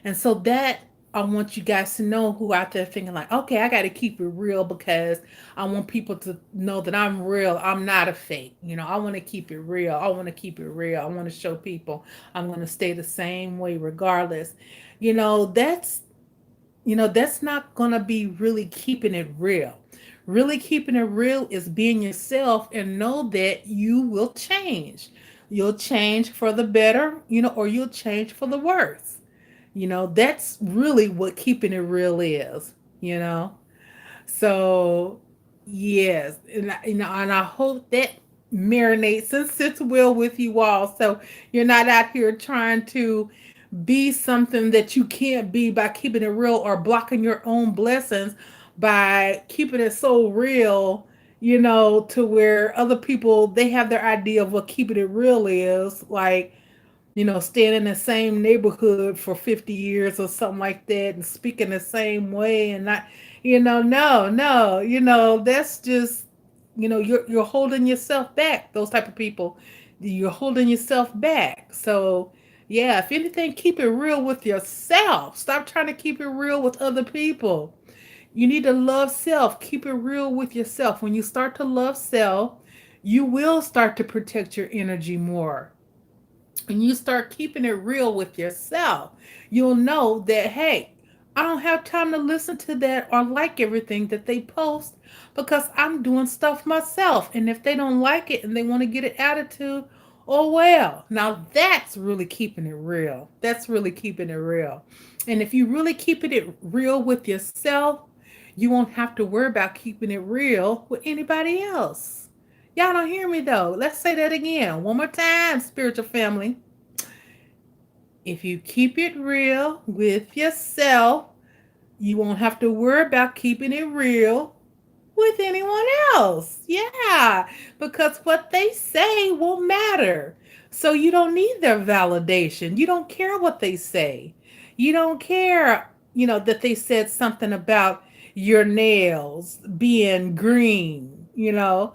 And so that I want you guys to know who out there thinking like, okay, I got to keep it real because I want people to know that I'm real. I'm not a fake. I want to keep it real. I want to keep it real. I want to show people I'm going to stay the same way regardless. You know, that's that's not going to be really keeping it real. Really keeping it real is being yourself and know that you will change. You'll change for the better, or you'll change for the worse. That's really what keeping it real is, you know? So, yes, and I hope that marinates and sits well with you all. So you're not out here trying to be something that you can't be by keeping it real or blocking your own blessings by keeping it so real, to where other people they have their idea of what keeping it real is. Like, staying in the same neighborhood for 50 years or something like that and speaking the same way and not, no, that's just, you're holding yourself back. Those type of people, you're holding yourself back. So, yeah, if anything, keep it real with yourself. Stop trying to keep it real with other people. You need to love self. Keep it real with yourself. When you start to love self, you will start to protect your energy more and you start keeping it real with yourself, you'll know that, hey, I don't have time to listen to that or like everything that they post because I'm doing stuff myself. And if they don't like it and they want to get an attitude, oh well. Now that's really keeping it real. That's really keeping it real. And if you really keeping it real with yourself, you won't have to worry about keeping it real with anybody else. Y'all don't hear me though. Let's say that again. One more time, spiritual family. If you keep it real with yourself, you won't have to worry about keeping it real with anyone else. Yeah, because what they say won't matter. So you don't need their validation. You don't care what they say. You don't care, that they said something about your nails being green, You're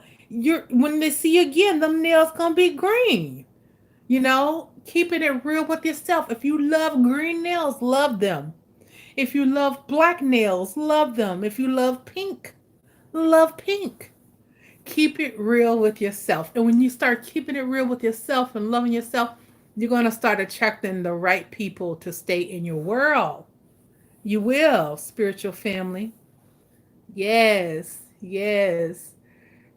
when they see you again, them nails gonna be green. Keeping it real with yourself. If you love green nails, love them. If you love black nails, love them. If you love pink, love pink. Keep it real with yourself. And when you start keeping it real with yourself and loving yourself, you're going to start attracting the right people to stay in your world. You will, spiritual family. Yes, yes,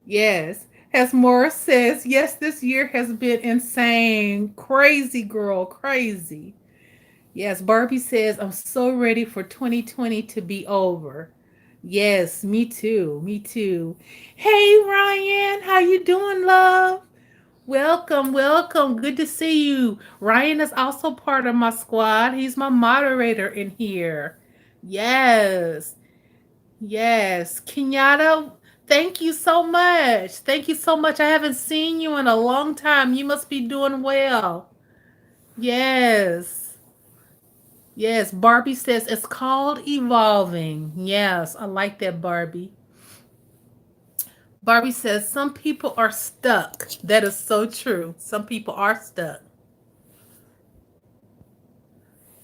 yes. As Morris says, yes, this year has been insane. Crazy, girl, crazy. Yes, Barbie says, I'm so ready for 2020 to be over. Yes, me too. Me too. Hey Ryan, how you doing, love? Welcome, welcome. Good to see you. Ryan is also part of my squad. He's my moderator in here. Yes. Yes. Kenyatta, thank you so much. Thank you so much. I haven't seen you in a long time. You must be doing well. Yes. Yes, Barbie says it's called evolving. Yes, I like that, Barbie. Barbie says some people are stuck. That is so true. Some people are stuck.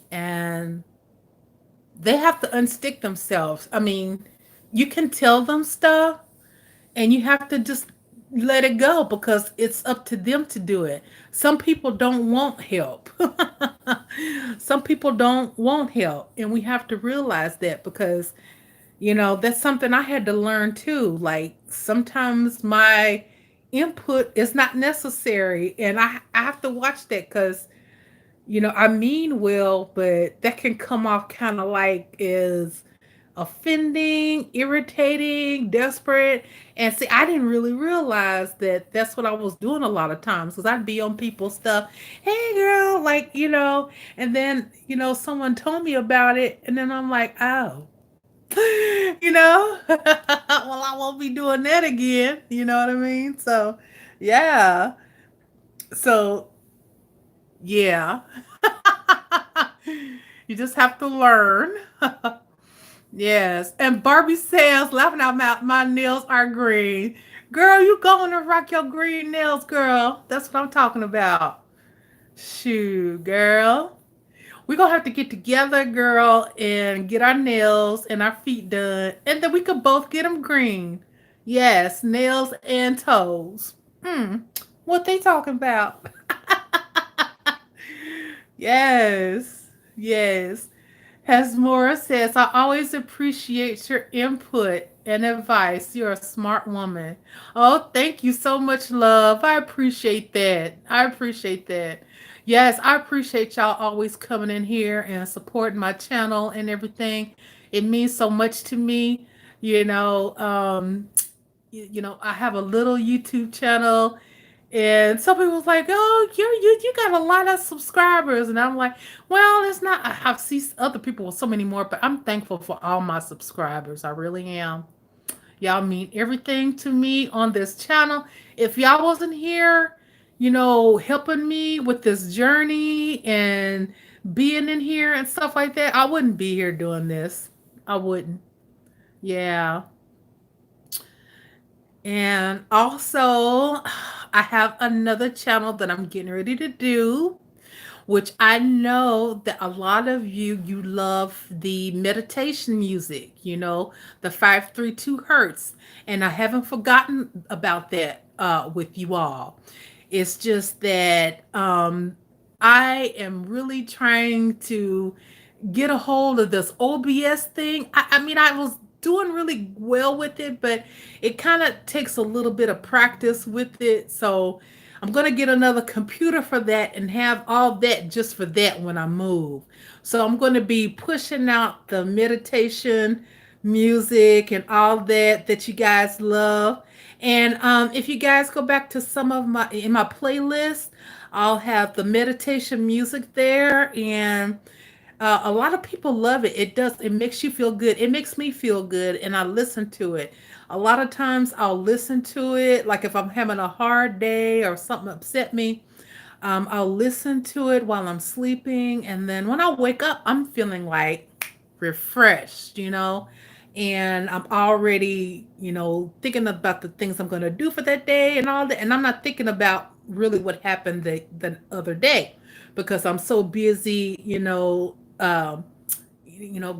And they have to unstick themselves. I mean, you can tell them stuff and you have to just let it go because it's up to them to do it. Some people don't want help. Some people don't want help. And we have to realize that because that's something I had to learn too. Like sometimes my input is not necessary, and I have to watch that because I mean well, but that can come off kind of like is offending, irritating, desperate. And see, I didn't really realize that that's what I was doing a lot of times because I'd be on people's stuff. Hey, girl, like, and then, someone told me about it. And then I'm like, oh, well, I won't be doing that again. You know what I mean? So, yeah. So, yeah. You just have to learn. Yes. And Barbie says, laughing out my nails are green. Girl, you going to rock your green nails, girl. That's what I'm talking about. Shoot, girl. We're going to have to get together, girl, and get our nails and our feet done. And then we could both get them green. Yes, nails and toes. Hmm. What they talking about? Yes. Yes. As Maura says, I always appreciate your input and advice. You're a smart woman. Oh, thank you so much, love. I appreciate that. I appreciate that. Yes, I appreciate y'all always coming in here and supporting my channel and everything. It means so much to me. You know, I have a little YouTube channel and some people was like, "Oh, you got a lot of subscribers," and I'm like, "Well, it's not. I see other people with so many more, but I'm thankful for all my subscribers. I really am. Y'all mean everything to me on this channel. If y'all wasn't here, helping me with this journey and being in here and stuff like that, I wouldn't be here doing this. I wouldn't. Yeah." And also, I have another channel that I'm getting ready to do, which I know that a lot of you love the meditation music, the 532 hertz. And I haven't forgotten about that with you all. It's just that I am really trying to get a hold of this OBS thing. I mean, I was doing really well with it, but it kind of takes a little bit of practice with it. So I'm going to get another computer for that and have all that just for that when I move. So I'm going to be pushing out the meditation music and all that you guys love. And if you guys go back to some of my playlist, I'll have the meditation music there, and a lot of people love it. It makes you feel good. It makes me feel good, and I listen to it. A lot of times I'll listen to it, like if I'm having a hard day or something upset me, I'll listen to it while I'm sleeping. And then when I wake up, I'm feeling like refreshed, and I'm already, thinking about the things I'm going to do for that day and all that. And I'm not thinking about really what happened the other day because I'm so busy,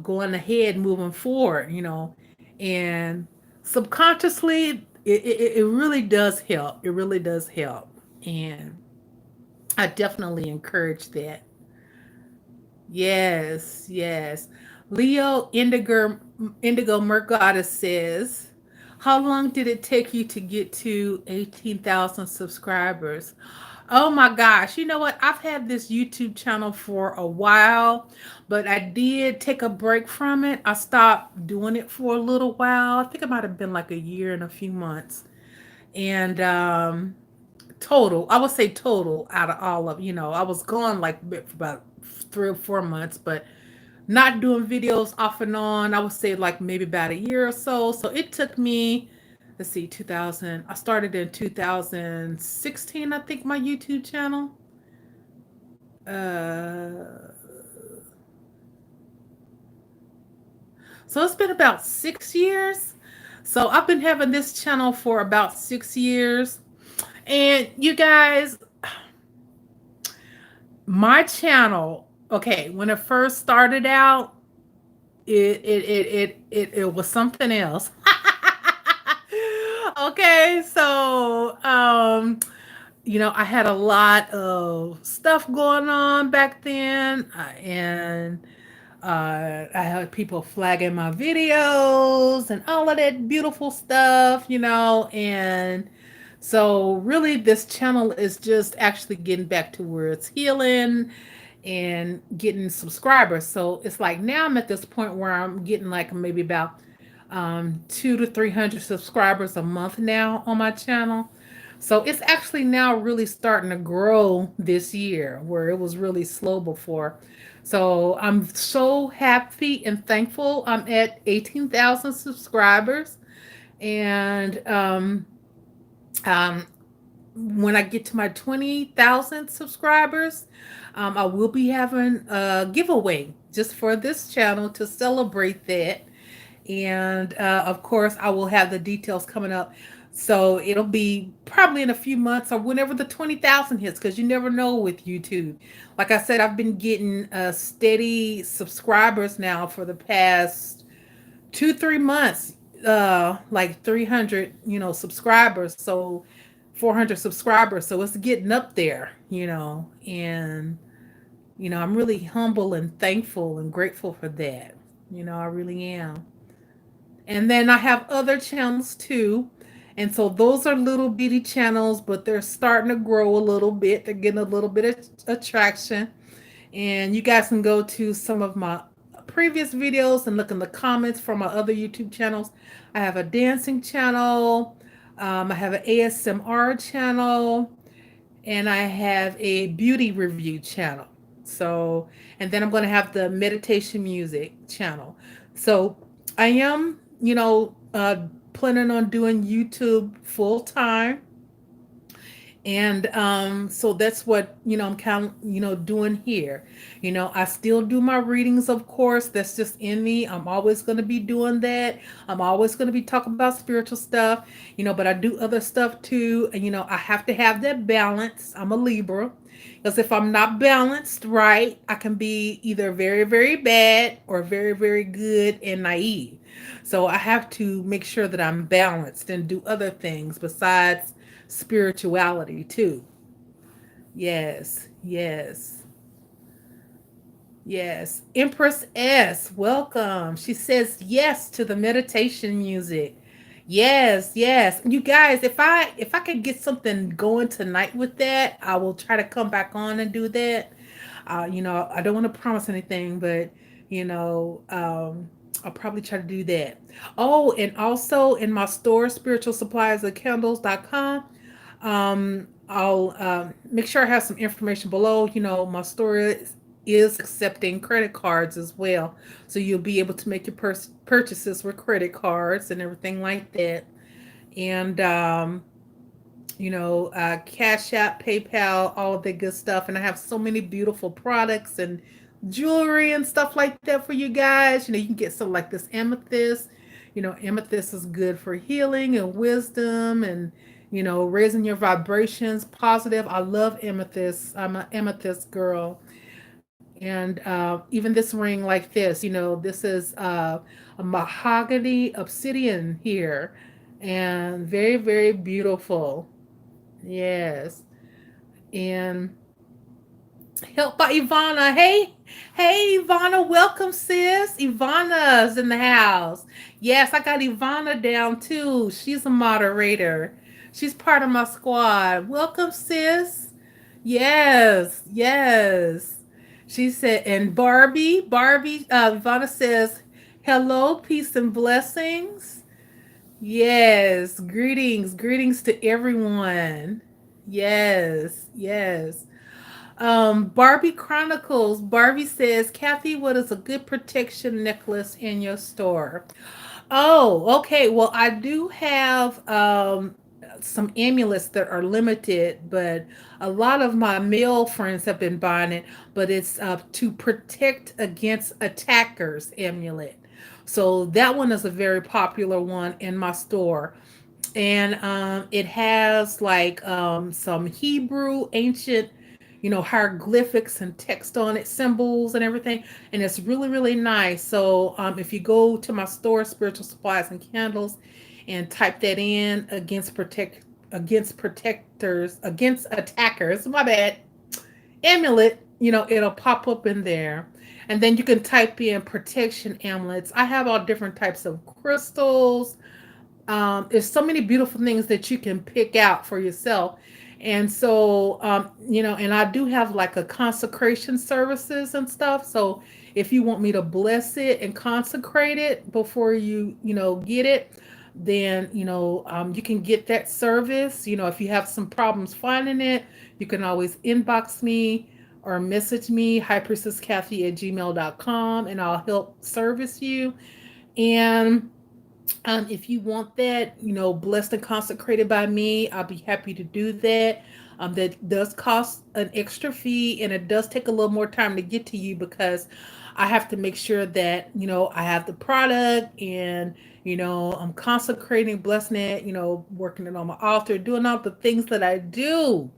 going ahead, moving forward, and subconsciously, it really does help. It really does help. And I definitely encourage that. Yes, yes. Leo Indigo Mergotta says, how long did it take you to get to 18,000 subscribers? Oh my gosh. You know what? I've had this YouTube channel for a while, but I did take a break from it. I stopped doing it for a little while. I think it might have been like a year and a few months. And total, I would say total out of all of, I was gone like for about 3 or 4 months, but not doing videos off and on. I would say like maybe about a year or so. So it took me, let's see, 2000. I started in 2016, I think, my YouTube channel. Uh, so it's been about 6 years. So I've been having this channel for about 6 years. And you guys, my channel, okay, when it first started out, it was something else. Okay, so I had a lot of stuff going on back then, and I had people flagging my videos and all of that beautiful stuff, and so really this channel is just actually getting back to where it's healing and getting subscribers. So it's like now I'm at this point where I'm getting like maybe about 200 to 300 subscribers a month now on my channel. So it's actually now really starting to grow this year where it was really slow before. So I'm so happy and thankful I'm at 18,000 subscribers. And um, when I get to my 20,000 subscribers, I will be having a giveaway just for this channel to celebrate that. And of course, I will have the details coming up. So it'll be probably in a few months or whenever the 20,000 hits, because you never know with YouTube. Like I said, I've been getting steady subscribers now for the past 2, 3 months, like 300, subscribers. So 400 subscribers. So it's getting up there, and, I'm really humble and thankful and grateful for that. I really am. And then I have other channels too. And so those are little bitty channels, but they're starting to grow a little bit. They're getting a little bit of attraction. And you guys can go to some of my previous videos and look in the comments from my other YouTube channels. I have a dancing channel. I have an ASMR channel, and I have a beauty review channel. So, and then I'm going to have the meditation music channel. So, I am, planning on doing YouTube full time. And so that's what, I'm kind of, doing here. I still do my readings, of course. That's just in me. I'm always going to be doing that. I'm always going to be talking about spiritual stuff, but I do other stuff too. And, I have to have that balance. I'm a Libra. Because if I'm not balanced right, I can be either very, very bad or very, very good and naive. So I have to make sure that I'm balanced and do other things besides spirituality too. Yes, yes, yes. Empress S, welcome. She says yes to the meditation music. Yes, yes. You guys, if I could get something going tonight with that, I will try to come back on and do that. I don't want to promise anything, but I'll probably try to do that. Oh, and also in my store, spiritual supplies of candles.com. I'll make sure I have some information below. My store is accepting credit cards as well. So you'll be able to make your purchases with credit cards and everything like that. And, Cash App, PayPal, all of that good stuff. And I have so many beautiful products and jewelry and stuff like that for you guys. You can get some like this amethyst. Amethyst is good for healing and wisdom and, raising your vibrations positive. I love amethyst. I'm an amethyst girl. And even this ring like this, this is a mahogany obsidian here. And very, very beautiful. Yes. And Help by Ivana. Hey, hey, Ivana, welcome, sis. Ivana's in the house. Yes, I got Ivana down too. She's a moderator. She's part of my squad. Welcome, sis. Yes, yes. She said, and Ivana says, hello, peace and blessings. Yes, greetings to everyone. Yes, yes. Barbie Chronicles. Barbie says, Kathy, what is a good protection necklace in your store? Oh, okay. Well, I do have some amulets that are limited, but a lot of my male friends have been buying it. But it's to protect against attackers amulet. So that one is a very popular one in my store, and it has like some Hebrew ancient, hieroglyphics and text on it, symbols and everything, and it's really really nice. So if you go to my store, Spiritual Supplies and Candles, and type that in, against protectors, against attackers, my bad, amulet, it'll pop up in there. And then you can type in protection amulets. I have all different types of crystals. There's so many beautiful things that you can pick out for yourself. And so, and I do have like a consecration services and stuff. So if you want me to bless it and consecrate it before get it, then, you can get that service. If you have some problems finding it, you can always inbox me or message me, highpriestesskathie at gmail.com, and I'll help service you. And if you want that, blessed and consecrated by me, I'll be happy to do that. That does cost an extra fee, and it does take a little more time to get to you because I have to make sure that, I have the product, and, I'm consecrating, blessing it, working it on my altar, doing all the things that I do,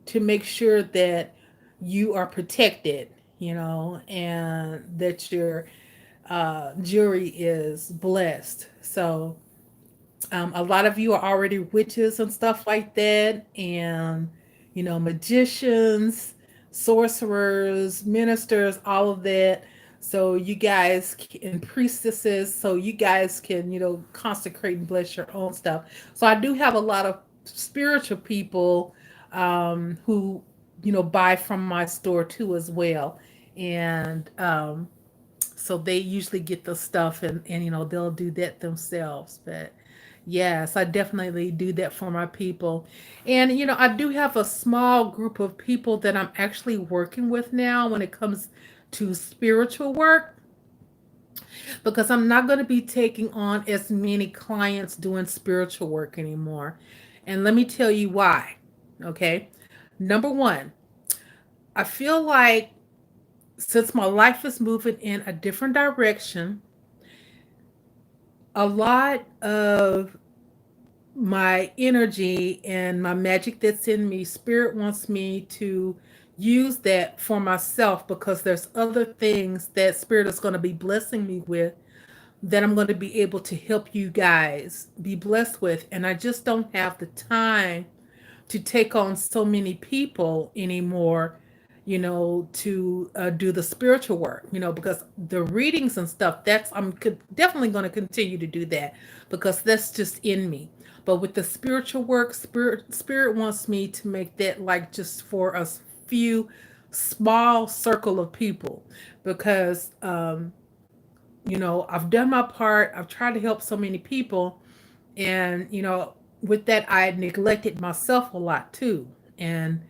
to make sure that you are protected, and that your jury is blessed. So a lot of you are already witches and stuff like that, and magicians, sorcerers, ministers, all of that. So you guys and priestesses, so you guys can consecrate and bless your own stuff. So I do have a lot of spiritual people who buy from my store too as well, and so they usually get the stuff, and they'll do that themselves. But yes, I definitely do that for my people. And I do have a small group of people that I'm actually working with now when it comes to spiritual work, because I'm not going to be taking on as many clients doing spiritual work anymore. And let me tell you why. Okay, number one, I feel like since my life is moving in a different direction, a lot of my energy and my magic that's in me, spirit wants me to use that for myself, because there's other things that spirit is going to be blessing me with that I'm going to be able to help you guys be blessed with. And I just don't have the time to take on so many people anymore, to do the spiritual work, because the readings and stuff, definitely going to continue to do that because that's just in me. But with the spiritual work, spirit wants me to make that like just for a few small circle of people, because I've done my part. I've tried to help so many people, and with that I neglected myself a lot too. And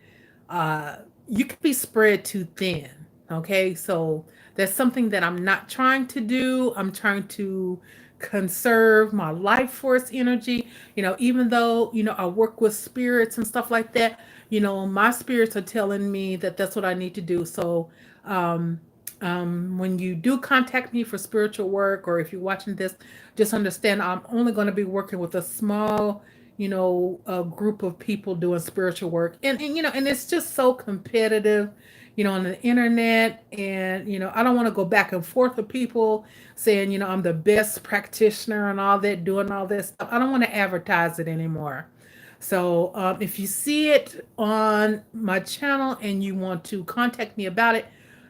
uh you can be spread too thin. Okay, so that's something that I'm not trying to do. I'm trying to conserve my life force energy. Even though I work with spirits and stuff like that, my spirits are telling me that that's what I need to do. So um when you do contact me for spiritual work, or if you're watching this, just understand I'm only going to be working with a small, a group of people doing spiritual work. And it's just so competitive, on the internet. And, I don't want to go back and forth with people saying, I'm the best practitioner and all that, doing all this stuff. I don't want to advertise it anymore. So if you see it on my channel and you want to contact me about it,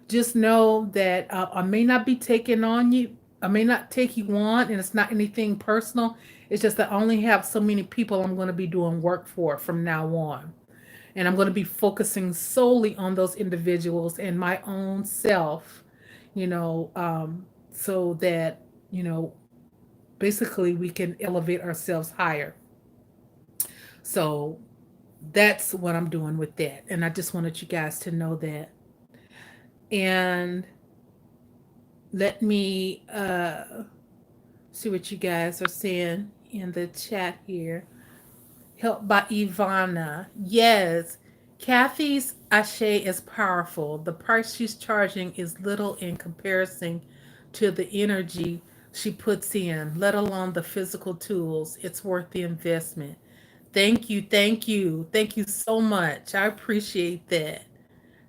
just know that I may not be taking on you. I may not take you on, and it's not anything personal. It's just that I only have so many people I'm going to be doing work for from now on. And I'm going to be focusing solely on those individuals and my own self, you know, so that, you know, basically we can elevate ourselves higher. So that's what I'm doing with that. And I just wanted you guys to know that. And let me see what you guys are saying in the chat here. Help by Ivana. Yes, Kathy's ashe is powerful. The price she's charging is little in comparison to the energy she puts in, let alone the physical tools. It's worth the investment. Thank you, thank you, thank you so much. I appreciate that.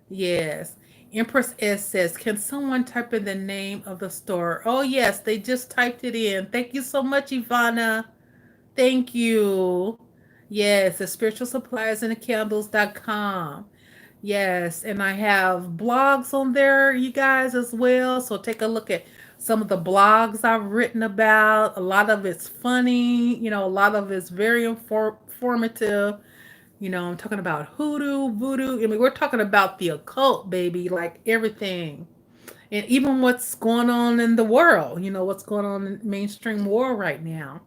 Yes. Empress S says, can someone type in the name of the store? Oh, yes, they just typed it in. Thank you so much, Ivana. Thank you. Yes, the spiritual supplies and the candles.com. Yes, and I have blogs on there, you guys, as well. So take a look at some of the blogs I've written about. A lot of it's funny, a lot of it's very informative. I'm talking about hoodoo, voodoo. I mean, we're talking about the occult, baby, like everything. And even what's going on in the world, what's going on in mainstream war right now.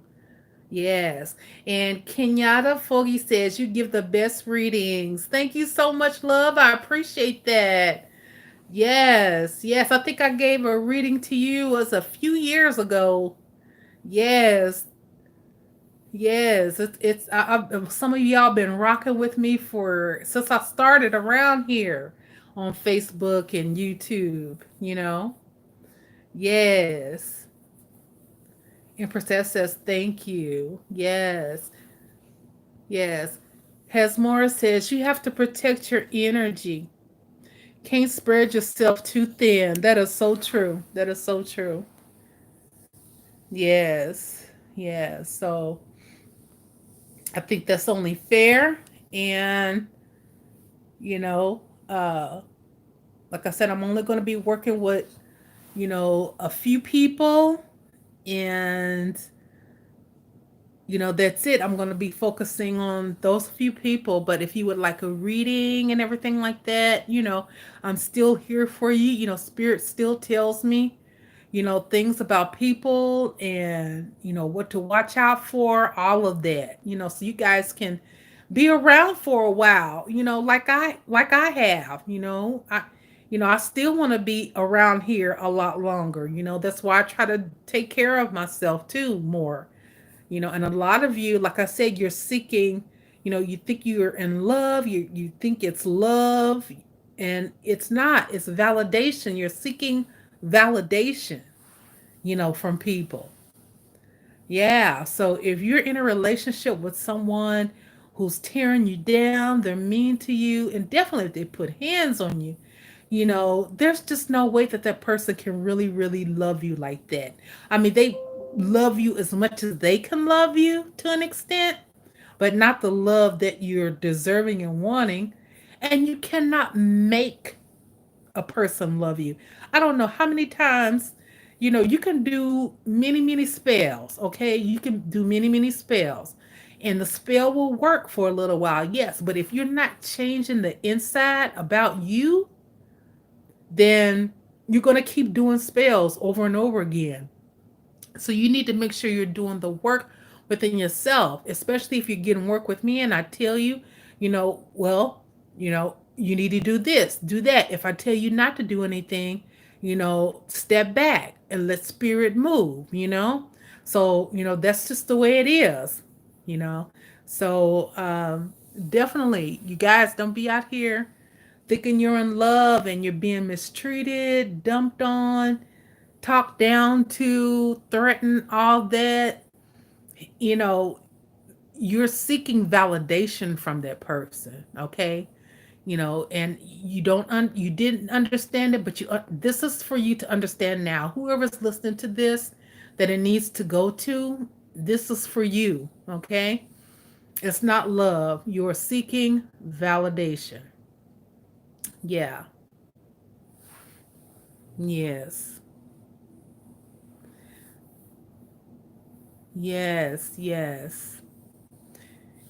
Yes. And Kenyatta Foggy says, you give the best readings. Thank you so much, love. I appreciate that. Yes. Yes. I think I gave a reading to you was a few years ago. Yes. Yes. Some of y'all been rocking with me for since I started around here on Facebook and YouTube. Yes. Empress S says, thank you. Yes. Yes. Hasmora says you have to protect your energy. Can't spread yourself too thin. That is so true. That is so true. Yes. Yes. So I think that's only fair. And, you know, uh, like I said, I'm only going to be working with, a few people. And that's it. I'm going to be focusing on those few people. But if you would like a reading and everything like that, I'm still here for you. Spirit still tells me, things about people and, what to watch out for, all of that, so you guys can be around for a while, like I have, I still want to be around here a lot longer. That's why I try to take care of myself too more. And a lot of you, like I said, you're seeking, you think you're in love, you think it's love, and it's not. It's validation. You're seeking validation, from people. Yeah. So if you're in a relationship with someone who's tearing you down, they're mean to you, and definitely if they put hands on you, there's just no way that that person can really, really love you like that. I mean, they love you as much as they can love you to an extent, but not the love that you're deserving and wanting. And you cannot make a person love you. I don't know how many times, you can do many, many spells, okay? You can do many, many spells. And the spell will work for a little while, yes. But if you're not changing the inside about you, then you're going to keep doing spells over and over again. So you need to make sure you're doing the work within yourself, especially if you're getting work with me and I tell you, well, you need to do this, do that. If I tell you not to do anything, step back and let spirit move. So, that's just the way it is, you know. So, definitely, you guys don't be out here thinking you're in love and you're being mistreated, dumped on, talked down to, threatened, all that. You know, you're seeking validation from that person, okay? And you didn't understand it, but this is for you to understand now. Whoever's listening to this that it needs to go to, this is for you, okay? It's not love. You're seeking validation. Yeah. Yes. Yes. Yes.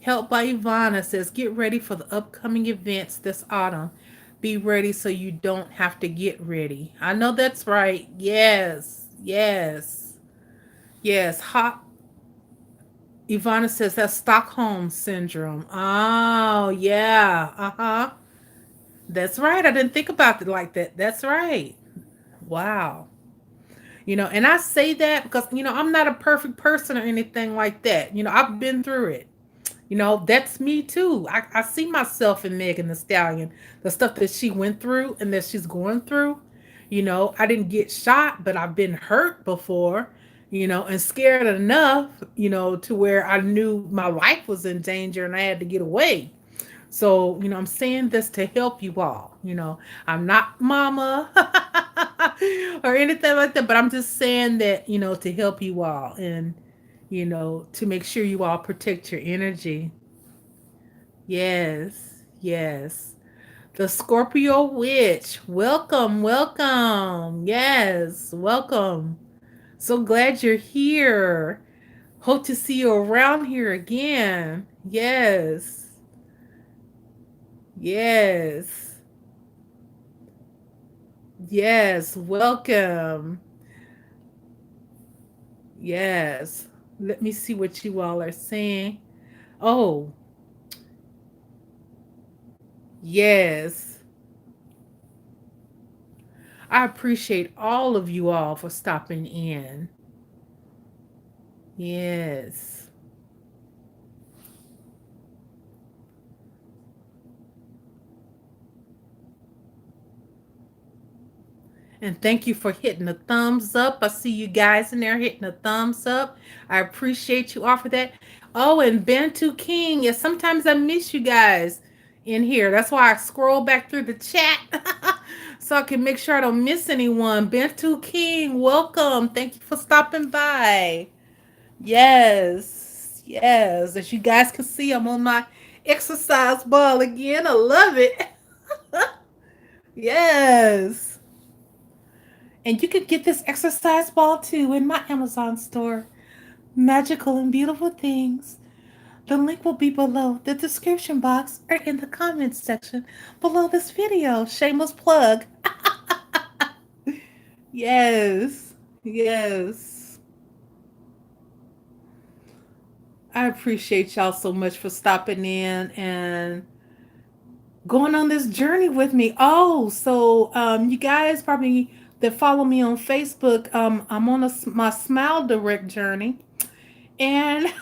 Help by Ivana says, get ready for the upcoming events this autumn. Be ready so you don't have to get ready. I know that's right. Yes. Yes. Yes. Hot. Ivana says that's Stockholm syndrome. Oh, yeah. Uh huh. That's right. I didn't think about it like that. That's right. Wow. And I say that because, I'm not a perfect person or anything like that. I've been through it. That's me too. I see myself in Megan the Stallion, the stuff that she went through and that she's going through. I didn't get shot, but I've been hurt before, and scared enough, to where I knew my life was in danger and I had to get away. So, I'm saying this to help you all. I'm not mama or anything like that, but I'm just saying that, to help you all and, to make sure you all protect your energy. Yes, yes. The Scorpio Witch. Welcome, welcome. Yes, welcome. So glad you're here. Hope to see you around here again. Yes, yes, yes. Welcome. Yes. Let me see what you all are saying. Oh, yes. I appreciate all of you all for stopping in. Yes. And thank you for hitting the thumbs up. I see you guys in there hitting the thumbs up. I appreciate you all for that. Oh, and Bantu King. Yes, sometimes I miss you guys in here. That's why I scroll back through the chat so I can make sure I don't miss anyone. Bantu King, welcome. Thank you for stopping by. Yes, yes. As you guys can see, I'm on my exercise ball again. I love it. Yes. And you can get this exercise ball too in my Amazon store. Magical and beautiful things. The link will be below the description box or in the comments section below this video. Shameless plug. Yes. Yes. I appreciate y'all so much for stopping in and going on this journey with me. Oh, so you guys probably that follow me on Facebook, I'm on my Smile Direct journey, and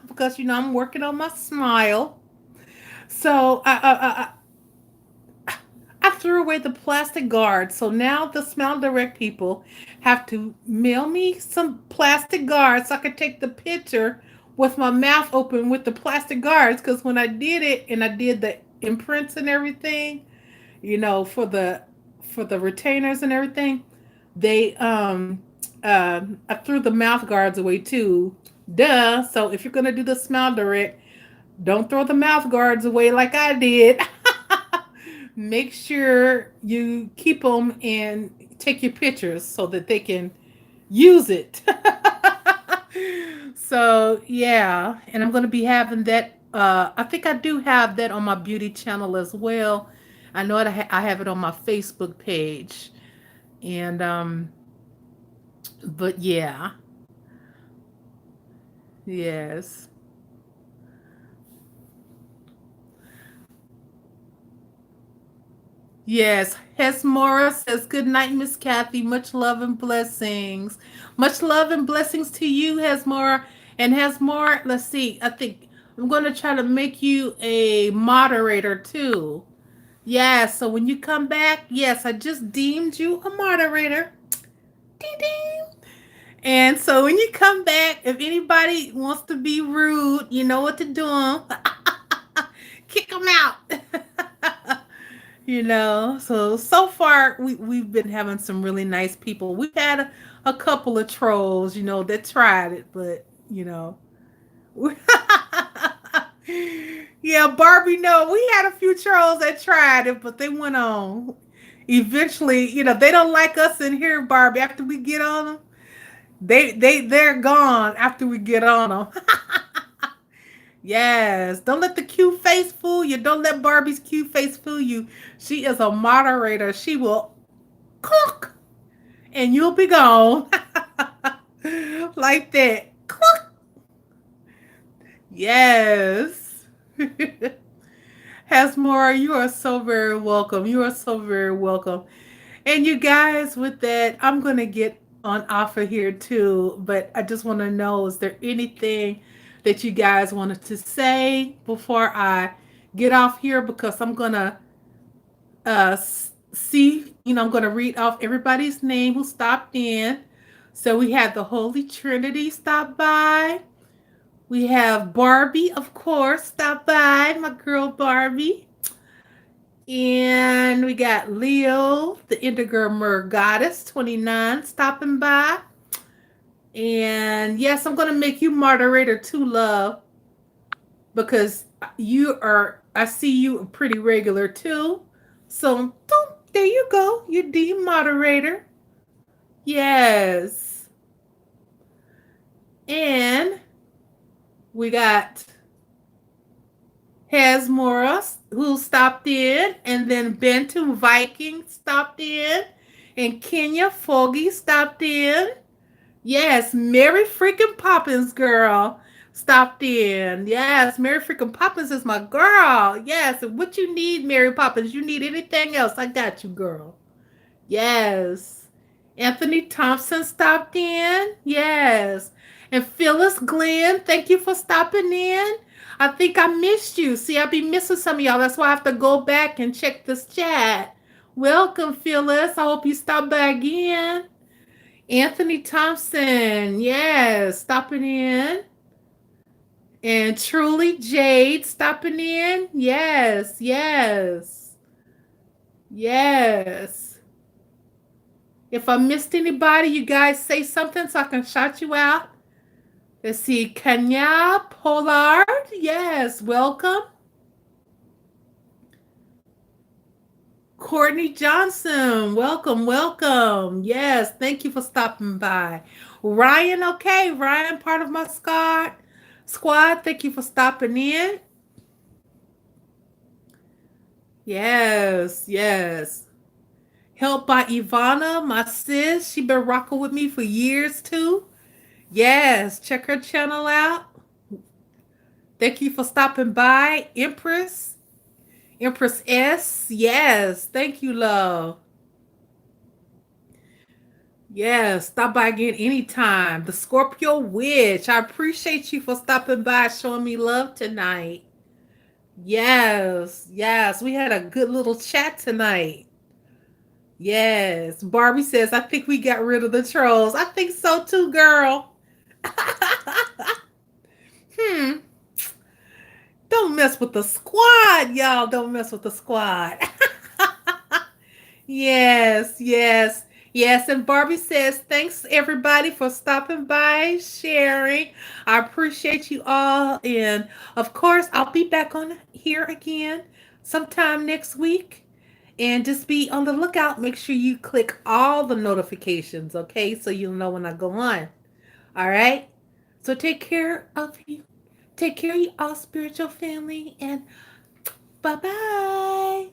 because I'm working on my smile, so I threw away the plastic guards. So now the Smile Direct people have to mail me some plastic guards so I could take the picture with my mouth open with the plastic guards. Because when I did it and I did the imprints and everything, for the retainers and everything, they I threw the mouth guards away too. Duh. So if you're gonna do the Smile Direct, don't throw the mouth guards away like I did. Make sure you keep them and take your pictures so that they can use it. So yeah, and I'm gonna be having that. I think I do have that on my beauty channel as well. I know I have it on my Facebook page, and but yeah, yes. Yes, Hesmora says, good night, Miss Kathy. Much love and blessings. Much love and blessings to you, Hesmora. And Hesmora, let's see, I think I'm going to try to make you a moderator too. Yeah, so when you come back, yes, I just deemed you a moderator. Ding ding. And so when you come back, if anybody wants to be rude, you know what to do. Kick them out. So far we've been having some really nice people. We've had a couple of trolls, that tried it, but Yeah, Barbie, no, we had a few trolls that tried it, but they went on. Eventually, they don't like us in here, Barbie. After we get on them, they're gone after we get on them. Yes, don't let the cute face fool you. Don't let Barbie's cute face fool you. She is a moderator. She will cook and you'll be gone. Like that. Cook. Yes. Hasmore, you are so very welcome. You are so very welcome. And you guys, with that, I'm going to get on off of here too. But I just want to know, is there anything that you guys wanted to say before I get off here? Because I'm going to see, I'm going to read off everybody's name who stopped in. So we had the Holy Trinity stop by. We have Barbie, of course, stop by, my girl Barbie. And we got Leo, the Indigo Mer Goddess 29, stopping by. And yes, I'm going to make you moderator too, love, because I see you pretty regular too. So, there you go. You D moderator. Yes. And we got Hasmora, who stopped in, and then Benton Viking stopped in, and Kenya Foggy stopped in. Yes, Mary freaking Poppins, girl, stopped in. Yes, Mary freaking Poppins is my girl. Yes, and what you need, Mary Poppins? You need anything else? I got you, girl. Yes. Anthony Thompson stopped in. Yes. And Phyllis Glenn, thank you for stopping in. I think I missed you. See, I be missing some of y'all. That's why I have to go back and check this chat. Welcome, Phyllis. I hope you stop by again. Anthony Thompson, yes, stopping in. And Truly Jade stopping in. Yes, yes, yes. If I missed anybody, you guys say something so I can shout you out. Let's see, Kenya Pollard. Yes, welcome. Courtney Johnson, welcome, welcome. Yes, thank you for stopping by. Ryan, okay, Ryan, part of my squad. Thank you for stopping in. Yes, yes. Helped by Ivana, my sis. She been rocking with me for years too. Yes, check her channel out. Thank you for stopping by. Empress S. Yes, thank you, love. Yes, stop by again anytime. The Scorpio Witch. I appreciate you for stopping by, showing me love tonight. Yes, yes. We had a good little chat tonight. Yes. Barbie says, I think we got rid of the trolls. I think so too, girl. Hmm. Don't mess with the squad, y'all. Don't mess with the squad. Yes, yes, yes. And Barbie says, thanks everybody for stopping by, sharing. I appreciate you all. And of course, I'll be back on here again sometime next week. And just be on the lookout. Make sure you click all the notifications, okay? So you'll know when I go on. All right? So take care of you. Take care of you all, spiritual family. And bye bye.